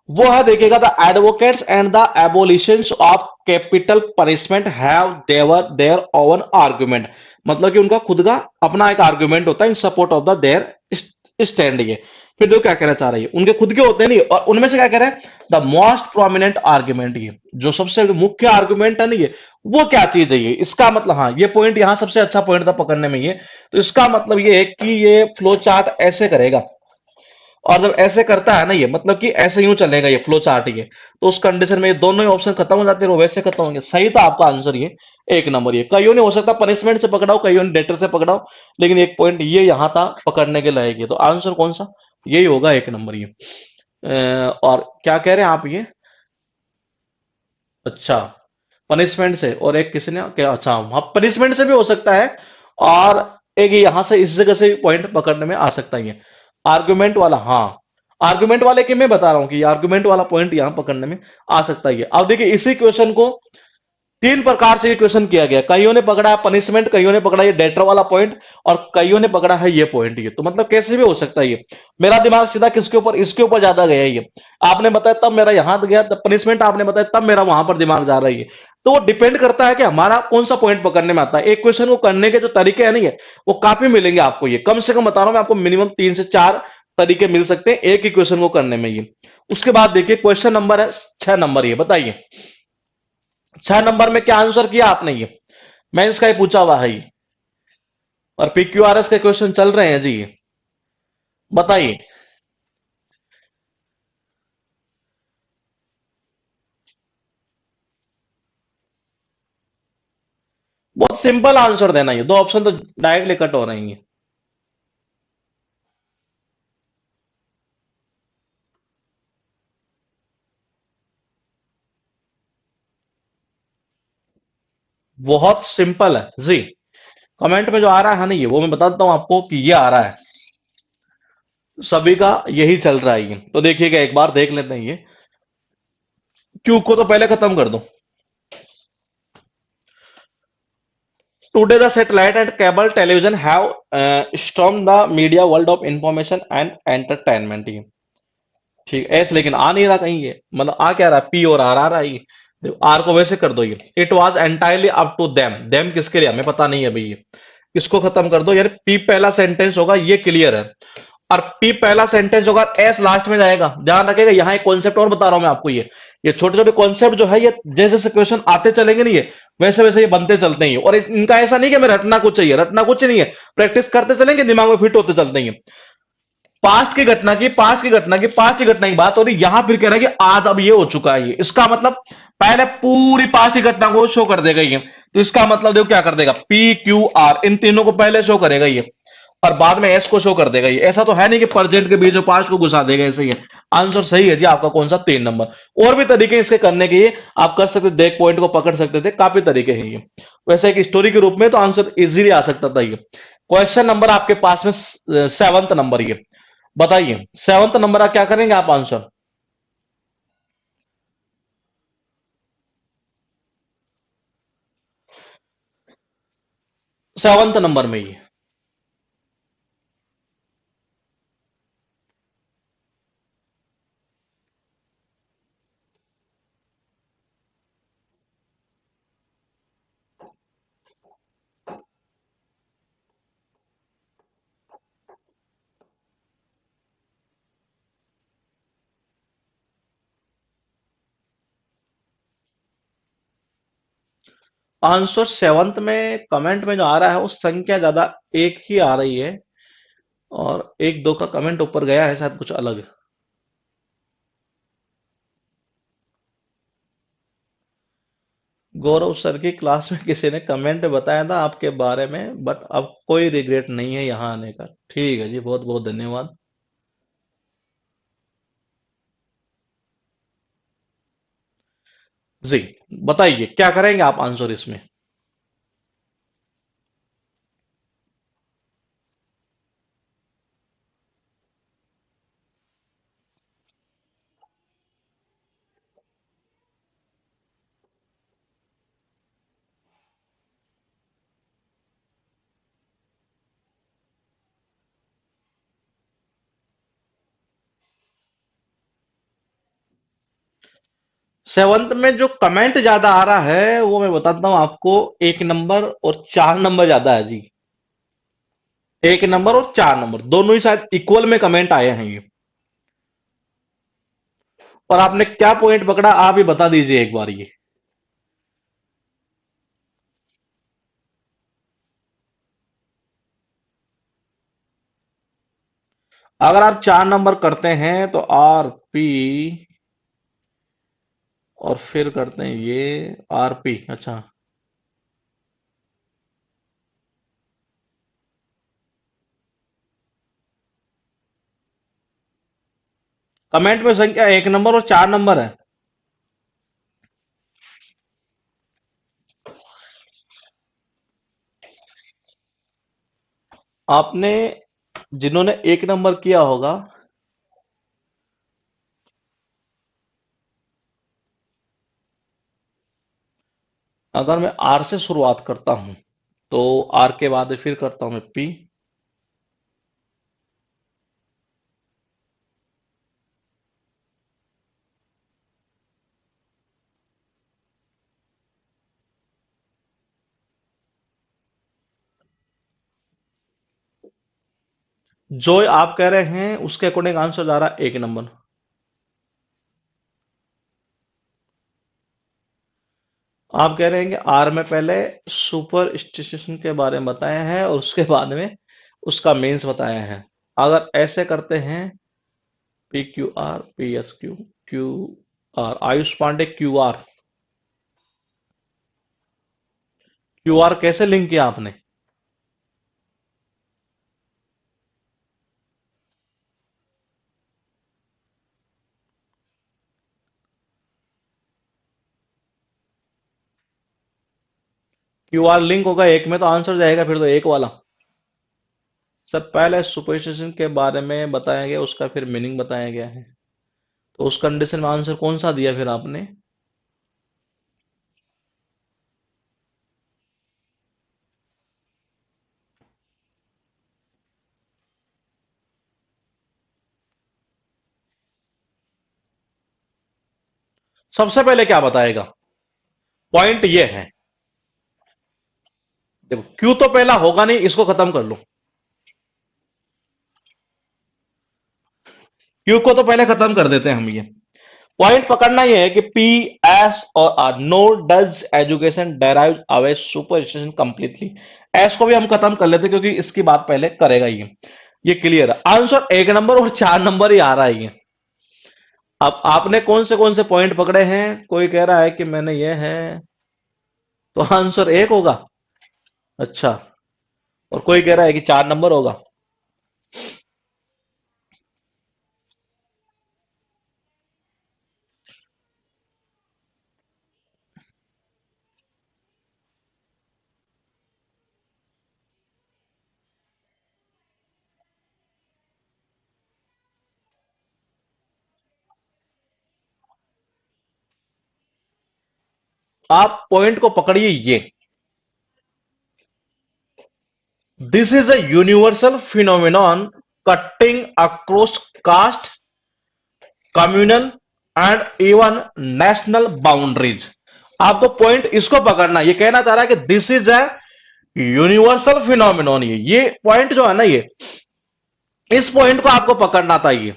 वो है देखिएगा, the advocates and the abolitions of capital punishment have their their own argument. मतलब कि उनका खुद का अपना एक आर्गुमेंट होता है in support of the their stand. ये फिर जो क्या कहना चाह रही है, उनके खुद के होते हैं नहीं, और उनमें से क्या कह रहा है, द मोस्ट प्रोमिनेंट आर्गुमेंट, ये जो सबसे मुख्य आर्गुमेंट है नहीं ये, वो क्या चीज है ये। इसका मतलब, हाँ ये पॉइंट यहाँ सबसे अच्छा पॉइंट था पकड़ने में ये। तो इसका मतलब ये है कि ये फ्लो चार्ट ऐसे करेगा, और जब ऐसे करता है ना ये, मतलब कि ऐसे यूं चलेगा ये फ्लो चार्ट ये, तो उस कंडीशन में ये दोनों ही ऑप्शन खत्म हो जाते हैं, वो वैसे खत्म होंगे। सही था आपका आंसर ये 1 नंबर। ये कईयों ने हो सकता पनिशमेंट से पकड़ाओ, कईयों ने डेटर से पकड़ाओ, लेकिन एक पॉइंट ये यहाँ था पकड़ने के लायक। ये तो आंसर कौन सा, यही होगा 1 नंबर ये। और क्या कह रहे हैं आप ये? अच्छा पनिशमेंट से, और एक किसी ने क्या, अच्छा हाँ पनिशमेंट से भी हो सकता है, और एक यहां से इस जगह से पॉइंट पकड़ने में आ सकता है ये आर्गुमेंट वाला। हाँ आर्गुमेंट वाले के मैं बता रहा हूं कि आर्गुमेंट वाला पॉइंट यहां पकड़ने में आ सकता है ये। अब देखिए इसी क्वेश्चन को 3 प्रकार से ये क्वेश्चन किया गया, कईयों ने पकड़ा है पनिशमेंट, कईयों ने पकड़ा ये डेटर वाला पॉइंट, और कईयों ने पकड़ा है ये पॉइंट। ये तो मतलब कैसे भी हो सकता है ये। मेरा दिमाग सीधा किसके ऊपर, इसके ऊपर ज्यादा गया है ये। आपने बताया तब मेरा यहां गया, तब पनिशमेंट आपने बताया तब मेरा वहां पर दिमाग जा रहा है ये। तो वो डिपेंड करता है कि हमारा कौन सा पॉइंट पकड़ने में आता है। एक क्वेश्चन को करने के जो तरीके हैं नहीं है, वो काफी मिलेंगे आपको ये, कम से कम बता रहा हूं मैं आपको, मिनिमम 3 से 4 तरीके मिल सकते हैं एक ही क्वेश्चन को करने में ये। उसके बाद देखिए क्वेश्चन नंबर है 6 नंबर, ये बताइए 6 नंबर में क्या आंसर किया आपने ये? मेंस का ही पूछा हुआ है ये, और PQRS के क्वेश्चन चल रहे हैं जी ये। बताइए बहुत सिंपल आंसर देना, ये दो ऑप्शन तो डायरेक्टली कट हो रही हैं। बहुत सिंपल है जी। कमेंट में जो आ रहा है ना, ये वो मैं बता देता हूं आपको कि ये आ रहा है, सभी का यही चल रहा है ये। तो देखिएगा, एक बार देख लेते हैं ये। क्यू को तो पहले खत्म कर दो। Today the satellite and cable television have storm the media world of information and entertainment. ठीक है, एस लेकिन आ नहीं रहा कहीं, ये मतलब आ क्या रहा है, पी और आर आ रहा है ये। देखो, आर को वैसे कर दो ये, it was entirely up to them. Them किसके लिए हमें पता नहीं है भाई ये। इसको खत्म कर दो यार, पी पहला सेंटेंस होगा, ये क्लियर है। और पी पहला सेंटेंस होगा, एस लास्ट में जाएगा। ध्यान रखिएगा, यहाँ एक कॉन्सेप्ट और बता रहा हूं मैं आपको, ये छोटे छोटे कॉन्सेप्ट जो है, ये जैसे जैसे क्वेश्चन आते चलेंगे नहीं, ये वैसे वैसे ये बनते चलते हैं। और इनका ऐसा नहीं कि हमें रटना कुछ चाहिए, रटना कुछ नहीं है, प्रैक्टिस करते चलेंगे, दिमाग में फिट होते चलते हैं। पास्ट की घटना की बात हो रही, यहां फिर कह रहा है कि आज अब ये हो चुका है, ये इसका मतलब पहले पूरी पास्ट की घटना को शो कर देगा ये। तो इसका मतलब देखो क्या कर देगा, पी क्यू आर इन तीनों को पहले शो करेगा ये, और बाद में एस को शो कर देगा ये। ऐसा तो है नहीं कि प्रेजेंट के बीच में पास्ट को घुसा देगा, ऐसे ही है। आंसर सही है जी आपका, कौन सा, 3 नंबर। और भी तरीके इसके करने के, ये आप कर सकते, देख पॉइंट को पकड़ सकते थे, काफी तरीके हैं ये। वैसे एक स्टोरी के रूप में तो आंसर इजीली आ सकता था ये। क्वेश्चन नंबर आपके पास में 7th नंबर ये। बताइए 7th नंबर का क्या करेंगे आप आंसर। 7th नंबर में ये। आंसर 7th में कमेंट में जो आ रहा है, वो संख्या ज्यादा एक ही आ रही है, और एक दो का कमेंट ऊपर गया है, शायद कुछ अलग। गौरव सर की क्लास में किसी ने कमेंट में बताया था आपके बारे में, बट अब कोई रिग्रेट नहीं है यहाँ आने का। ठीक है जी, बहुत बहुत धन्यवाद। जी, बताइए क्या करेंगे आप आंसर इसमें। सेवंथ में जो कमेंट ज्यादा आ रहा है, वो मैं बताता हूं आपको, 1 नंबर और 4 नंबर ज्यादा है जी। 1 नंबर और 4 नंबर दोनों ही शायद इक्वल में कमेंट आए हैं ये। और आपने क्या पॉइंट पकड़ा, आप ही बता दीजिए एक बार ये। अगर आप 4 नंबर करते हैं तो आर पी, और फिर करते हैं ये आर पी। अच्छा, कमेंट में संख्या 1 नंबर और 4 नंबर है। आपने, जिन्होंने 1 नंबर किया होगा, अगर मैं आर से शुरुआत करता हूं, तो आर के बाद फिर करता हूं मैं पी। जो आप कह रहे हैं उसके अकॉर्डिंग आंसर जा रहा है 1 नंबर। आप कह रहे हैं कि आर में पहले सुपर स्टिशन के बारे में बताया है, और उसके बाद में उसका मीन्स बताया है। अगर ऐसे करते हैं, P Q R P S Q, Q R, Ayush Pandey Q R, QR कैसे लिंक किया आपने? क्यूआर लिंक होगा एक में तो आंसर जाएगा फिर तो एक वाला। सर पहले सुपरस्टिशन के बारे में बताया गया, उसका फिर मीनिंग बताया गया है, तो उस कंडीशन में आंसर कौन सा दिया फिर आपने? सबसे पहले क्या बताएगा? पॉइंट ये है, देखो क्यू तो पहला होगा नहीं, इसको खत्म कर लो। क्यू को तो पहले खत्म कर देते हैं हम। ये पॉइंट पकड़ना ये है कि पी, एस और R, no does education derive away superstition completely. S को भी हम खत्म कर लेते क्योंकि इसकी बात पहले करेगा ये क्लियर है। आंसर एक नंबर और 4 नंबर ही आ रहा है ये। अब आपने कौन से पॉइंट पकड़े हैं? कोई कह रहा है कि मैंने ये है, तो आंसर एक होगा। अच्छा, और कोई कह रहा है कि 4 नंबर होगा। आप पॉइंट को पकड़िए ये, this is a universal phenomenon cutting across cast, communal and even national boundaries. आपको पॉइंट इसको पकड़ना, ये कहना चाह रहा है कि this is a universal phenomenon. ये पॉइंट जो है ना, ये इस पॉइंट को आपको पकड़ना था। ये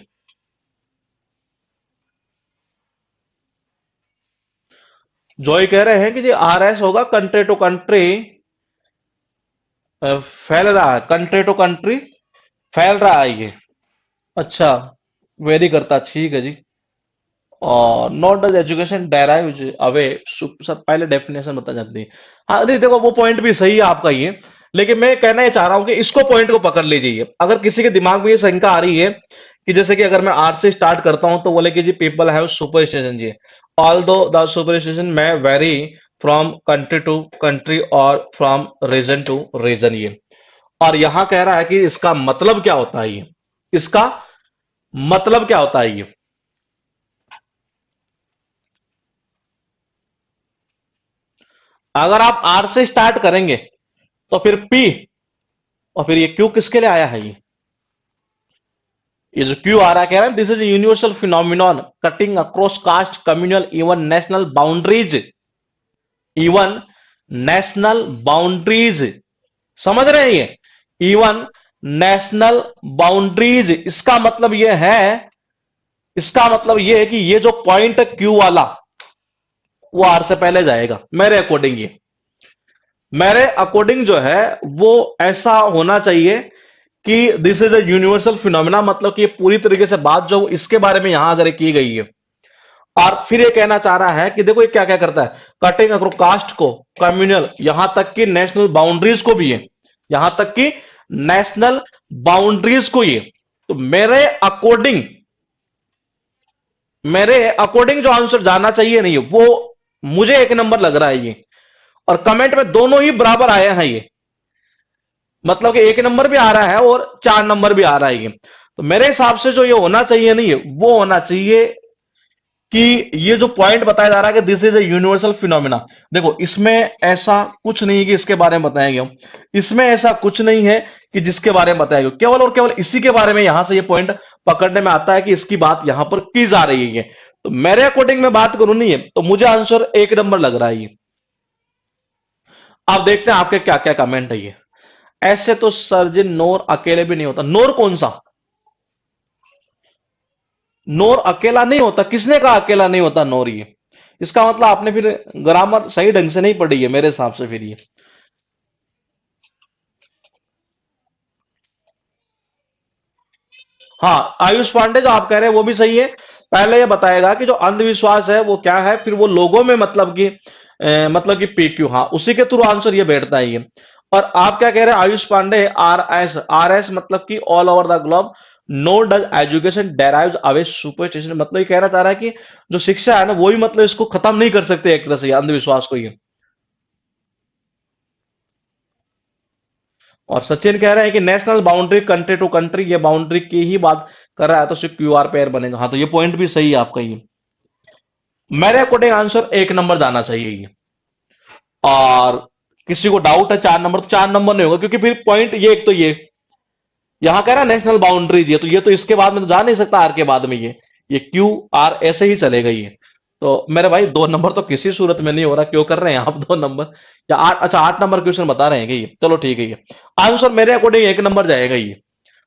जो ये कह रहे हैं कि जी आरएस होगा कंट्री टू कंट्री फैल रहा है, कंट्री टू कंट्री फैल रहा है ये। अच्छा, वेरी करता, ठीक है जी। और not does education derive away, सब पहले डेफिनेशन बता जाती है। हाँ नहीं देखो, वो पॉइंट भी सही है आपका ये, लेकिन मैं कहना ये चाह रहा हूं कि इसको पॉइंट को पकड़ लीजिए। अगर किसी के दिमाग में ये शंका आ रही है कि जैसे कि अगर मैं आर से स्टार्ट करता हूं तो बोले कि जी पीपल हैव सुपर स्टेशन जी, although the superstition में vary from country to country और फ्रॉम रीजन टू रीजन ये। और यहां कह रहा है कि इसका मतलब क्या होता है ये, इसका मतलब क्या होता है ये। अगर आप आर से स्टार्ट करेंगे तो फिर पी, और फिर ये क्यू किसके लिए आया है? ये जो क्यू आ रहा है कह रहा है this is universal phenomenon cutting across cast, communal, even national boundaries, even national boundaries. समझ रहे हैं ये? इवन नेशनल बाउंड्रीज, इसका मतलब ये है, इसका मतलब ये है कि ये जो पॉइंट है क्यू वाला, वो आर से पहले जाएगा मेरे अकॉर्डिंग। ये मेरे अकॉर्डिंग जो है वो ऐसा होना चाहिए कि this is a universal phenomena, मतलब कि ये पूरी तरीके से बात जो इसके बारे में यहां अगर की गई है। और फिर ये कहना चाह रहा है कि देखो ये क्या क्या करता है, कटिंग अक्रॉस कास्ट को, कम्युनल, यहां तक कि नेशनल बाउंड्रीज को भी है, यहां तक कि नेशनल बाउंड्रीज को ये। तो मेरे अकॉर्डिंग जो आंसर जाना चाहिए नहीं, वो मुझे एक नंबर लग रहा है ये। और कमेंट में दोनों ही बराबर आए हैं ये, मतलब कि एक नंबर भी आ रहा है और 4 नंबर भी आ रहा है ये। तो मेरे हिसाब से जो ये होना चाहिए नहीं है, वो होना चाहिए कि ये जो पॉइंट बताया जा रहा है कि this is a universal phenomena, देखो इसमें ऐसा कुछ नहीं है कि इसके बारे में बताया गया, इसमें ऐसा कुछ नहीं है कि जिसके बारे में बताया गया, केवल और केवल इसी के बारे में यहां से ये पॉइंट पकड़ने में आता है कि इसकी बात यहां पर की जा रही है। तो मेरे अकॉर्डिंग में बात करूं नहीं है तो मुझे आंसर एक नंबर लग रहा है ये। आप देखते हैं आपके क्या क्या कमेंट है ये। ऐसे तो सर जी नोर अकेले भी नहीं होता। नोर कौन सा? नोर अकेला नहीं होता, किसने कहा अकेला नहीं होता नोर? ये इसका मतलब आपने फिर ग्रामर सही ढंग से नहीं पढ़ी है मेरे हिसाब से फिर ये। हाँ, आयुष पांडे जो आप कह रहे हैं वो भी सही है। पहले ये बताएगा कि जो अंधविश्वास है वो क्या है, फिर वो लोगों में मतलब कि मतलब कि PQ, हाँ उसी के थ्रू आंसर ये बैठता है ये। और आप क्या कह रहे हैं आयुष पांडे, RS, RS मतलब कि all over the globe no does education derives away superstition, मतलब ये कहना चाह रहा है कि जो शिक्षा है ना वो ही मतलब इसको खत्म नहीं कर सकते एक तरह से अंधविश्वास को ये। और सचिन कह रहे हैं कि national boundary country to country, ये बाउंड्री की ही बात कर रहा है तो सिर्फ QR पेयर बनेगा। हाँ तो ये पॉइंट भी सही है आपका ये। मेरे अकॉर्डिंग आंसर 1 नंबर जाना चाहिए ये। और किसी को डाउट है 4 नंबर, तो 4 नंबर नहीं होगा क्योंकि फिर पॉइंट ये, एक तो यहां कह रहा है नेशनल बाउंड्रीज, ये तो इसके बाद में तो जा नहीं सकता आर के बाद में ये QR ऐसे ही चलेगा ये। तो मेरे भाई 2 नंबर तो किसी सूरत में नहीं हो रहा, क्यों कर रहे हैं आप 2 नंबर या 8? अच्छा 8 नंबर क्वेश्चन बता रहे हैं कि ये, चलो ठीक है ये आंसर मेरे अकॉर्डिंग 1 नंबर जाएगा ये।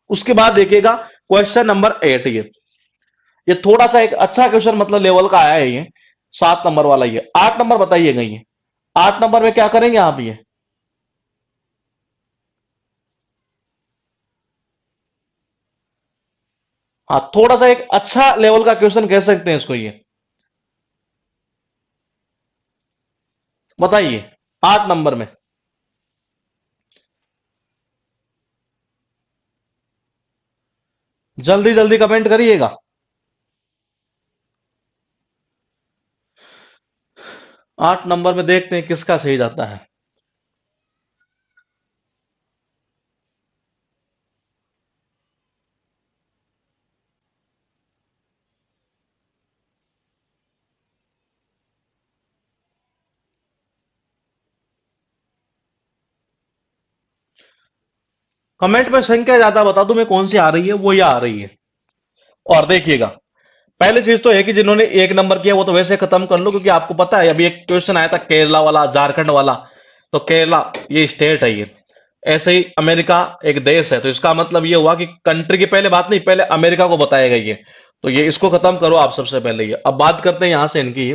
उसके बाद देखिएगा क्वेश्चन नंबर 8, ये थोड़ा सा एक अच्छा क्वेश्चन मतलब लेवल का आया है ये, 7 नंबर वाला ये। 8 नंबर बताइएगा ये, 8 नंबर में क्या करेंगे आप ये? हाँ थोड़ा सा एक अच्छा लेवल का क्वेश्चन कह सकते हैं इसको ये। बताइए 8 नंबर में। जल्दी जल्दी कमेंट करिएगा। 8 नंबर में देखते हैं किसका सही जाता है। कमेंट में संख्या ज्यादा बता दूं मैं कौन सी आ रही है, वो ये आ रही है। और देखिएगा पहली चीज तो है कि जिन्होंने 1 नंबर किया वो तो वैसे खत्म कर लो, क्योंकि आपको पता है अभी एक क्वेश्चन आया था केरला वाला, झारखंड वाला। तो केरला ये स्टेट है ये। ऐसे ही अमेरिका एक देश है, तो इसका मतलब ये हुआ कि कंट्री की पहले बात नहीं, पहले अमेरिका को बताएगा ये। तो ये इसको खत्म करो आप सबसे पहले ये। अब बात करते हैं यहां से इनकी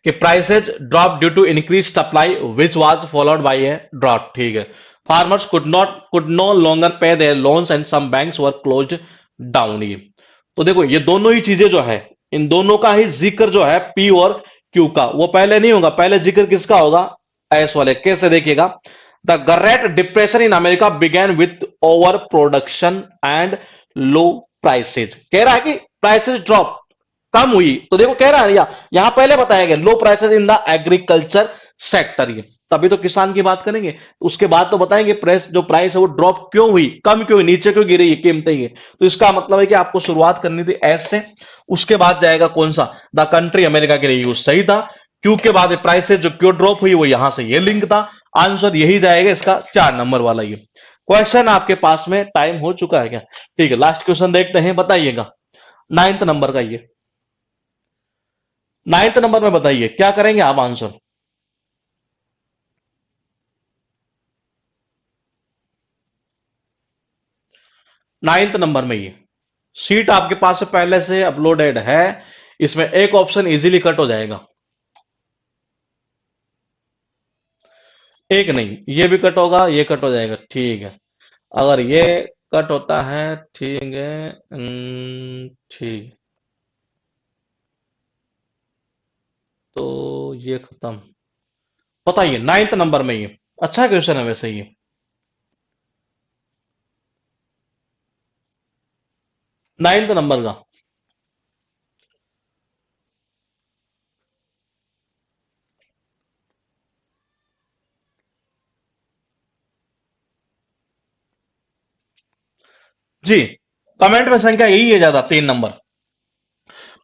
कि prices drop due to increase supply which was followed by a drought, ठीक है। Farmers could no longer pay their loans and some banks were closed down ये। तो देखो ये दोनों ही चीजें जो है, इन दोनों का ही जिक्र जो है P और Q का, वो पहले नहीं होगा, पहले जिक्र किसका होगा? S वाले। कैसे देखिएगा, the great depression in America began with over production and low prices. कह रहा है कि प्राइसेज ड्रॉप कम हुई, तो देखो कह रहा है यहां पहले बताया गया low prices in the agriculture sector ये। तभी तो किसान की बात करेंगे, उसके बाद तो बताएंगे प्राइस, जो प्राइस है वो ड्रॉप क्यों हुई, कम क्यों हुई, नीचे क्यों गिरी ये कीमतें ये। तो इसका मतलब है कि आपको शुरुआत करनी थी एस से, उसके बाद जाएगा कौन सा? द कंट्री, अमेरिका के लिए यूज सही था। क्यों के बाद प्राइसेस जो क्यों ड्रॉप हुई वो यहां से ये लिंक था। आंसर यही जाएगा इसका 4 नंबर वाला ये। क्वेश्चन आपके पास में टाइम हो चुका है क्या? ठीक है लास्ट क्वेश्चन देखते हैं, बताइएगा 9th नंबर का ये। 9th नंबर में बताइए क्या करेंगे आप आंसर? 9th नंबर में ये सीट आपके पास से पहले से अपलोडेड है, इसमें एक ऑप्शन इजीली कट हो जाएगा। एक नहीं, ये भी कट होगा, ये कट हो जाएगा, ठीक है। अगर ये कट होता है, ठीक है, ठीक, तो ये खत्म। बताइए 9th नंबर में ये अच्छा क्वेश्चन है वैसे ये। 9th नंबर का जी, कमेंट में संख्या यही है ज्यादा, 3 नंबर।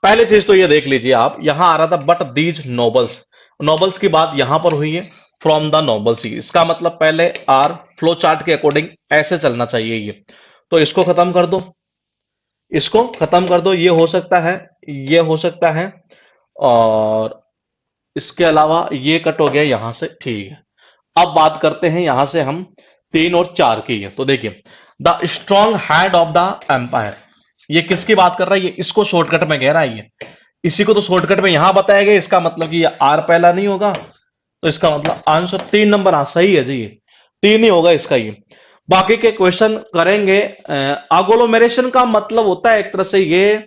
पहली चीज तो ये देख लीजिए आप, यहां आ रहा था बट दीज नोबल्स, नोबल्स की बात यहां पर हुई है, फ्रॉम द नोबल्स ही। इसका मतलब पहले आर फ्लो चार्ट के अकॉर्डिंग ऐसे चलना चाहिए ये। तो इसको खत्म कर दो, इसको खत्म कर दो, ये हो सकता है, ये हो सकता है, और इसके अलावा ये कट हो गया यहां से, ठीक है। अब बात करते हैं यहां से हम 3 और 4 की है। तो देखिए the strong hand of the empire, ये किसकी बात कर रहा है? ये इसको शॉर्टकट में कह रहा है ये, इसी को तो शॉर्टकट में यहां बताया गया। इसका मतलब कि ये आर पहला नहीं होगा, तो इसका मतलब आंसर 3 नंबर। हाँ सही है जी, ये 3 ही होगा इसका ये। बाकी के क्वेश्चन करेंगे। अग्लोमेरेशन का मतलब होता है एक तरह से ये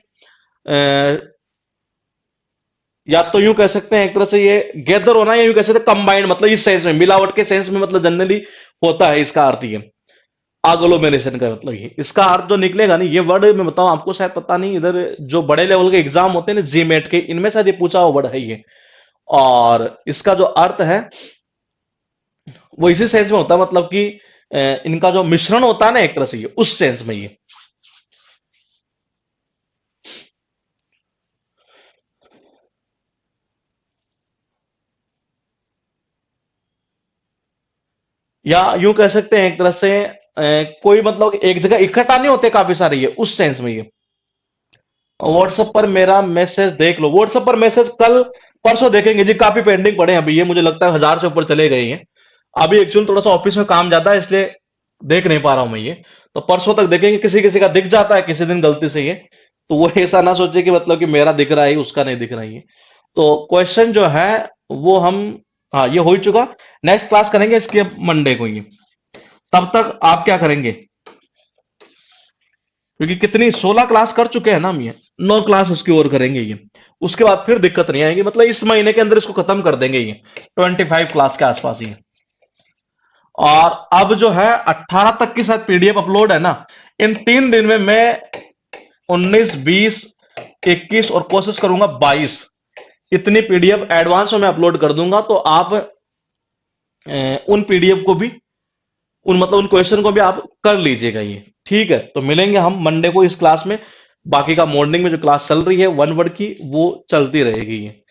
या तो यूं कह सकते हैं एक तरह से ये गैदर होना, या यूं कह सकते हैं कंबाइंड, मतलब इस सेंस में, मिलावट के सेंस में मतलब जनरली होता है इसका अर्थ ये आग्लोमेरेशन का मतलब ये इसका अर्थ जो निकलेगा नहीं, ये वर्ड मैं बताऊं आपको, शायद पता नहीं, इधर जो बड़े लेवल के एग्जाम होते हैं ना जीमेट के, इनमें शायद ये पूछा हुआ वर्ड है ये। और इसका जो अर्थ है वो इसी सेंस में होता है, मतलब कि इनका जो मिश्रण होता है ना एक तरह से ये उस सेंस में ये। या यूं कह सकते हैं एक तरह से कोई मतलब एक जगह इकट्ठा नहीं होते काफी सारे, ये उस सेंस में ये। व्हाट्सएप पर मेरा मैसेज देख लो, व्हाट्सएप पर मैसेज कल परसों देखेंगे जी, काफी पेंडिंग पड़े हैं अभी ये, मुझे लगता है 1000 से ऊपर चले गए हैं। अभी एक्चुअली थोड़ा सा ऑफिस में काम ज्यादा है, इसलिए देख नहीं पा रहा हूं मैं ये। तो परसों तक देखेंगे, किसी किसी का दिख जाता है किसी दिन गलती से ये, तो वो ऐसा ना सोचे कि मतलब कि मेरा दिख रहा है उसका नहीं दिख रहा है ये। तो क्वेश्चन जो है वो हम, हाँ ये हो ही चुका। नेक्स्ट क्लास करेंगे इसके मंडे को ये। तब तक आप क्या करेंगे, क्योंकि कितनी 16 क्लास कर चुके हैं ना हम ये, 9 क्लास उसकी ओर करेंगे ये। उसके बाद फिर दिक्कत नहीं आएगी, मतलब इस महीने के अंदर इसको खत्म कर देंगे ये, 25 क्लास के आसपास ये। और अब जो है 18 तक की शायद पीडीएफ अपलोड है ना, इन 3 दिन में मैं 19, 20, 21 और कोशिश करूंगा 22, इतनी पीडीएफ एडवांस में मैं अपलोड कर दूंगा। तो आप उन पीडीएफ को भी, उन मतलब उन क्वेश्चन को भी आप कर लीजिएगा ये, ठीक है। तो मिलेंगे हम मंडे को इस क्लास में, बाकी का मॉर्निंग में जो क्लास चल रही है वन वर्ड की वो चलती रहेगी ये।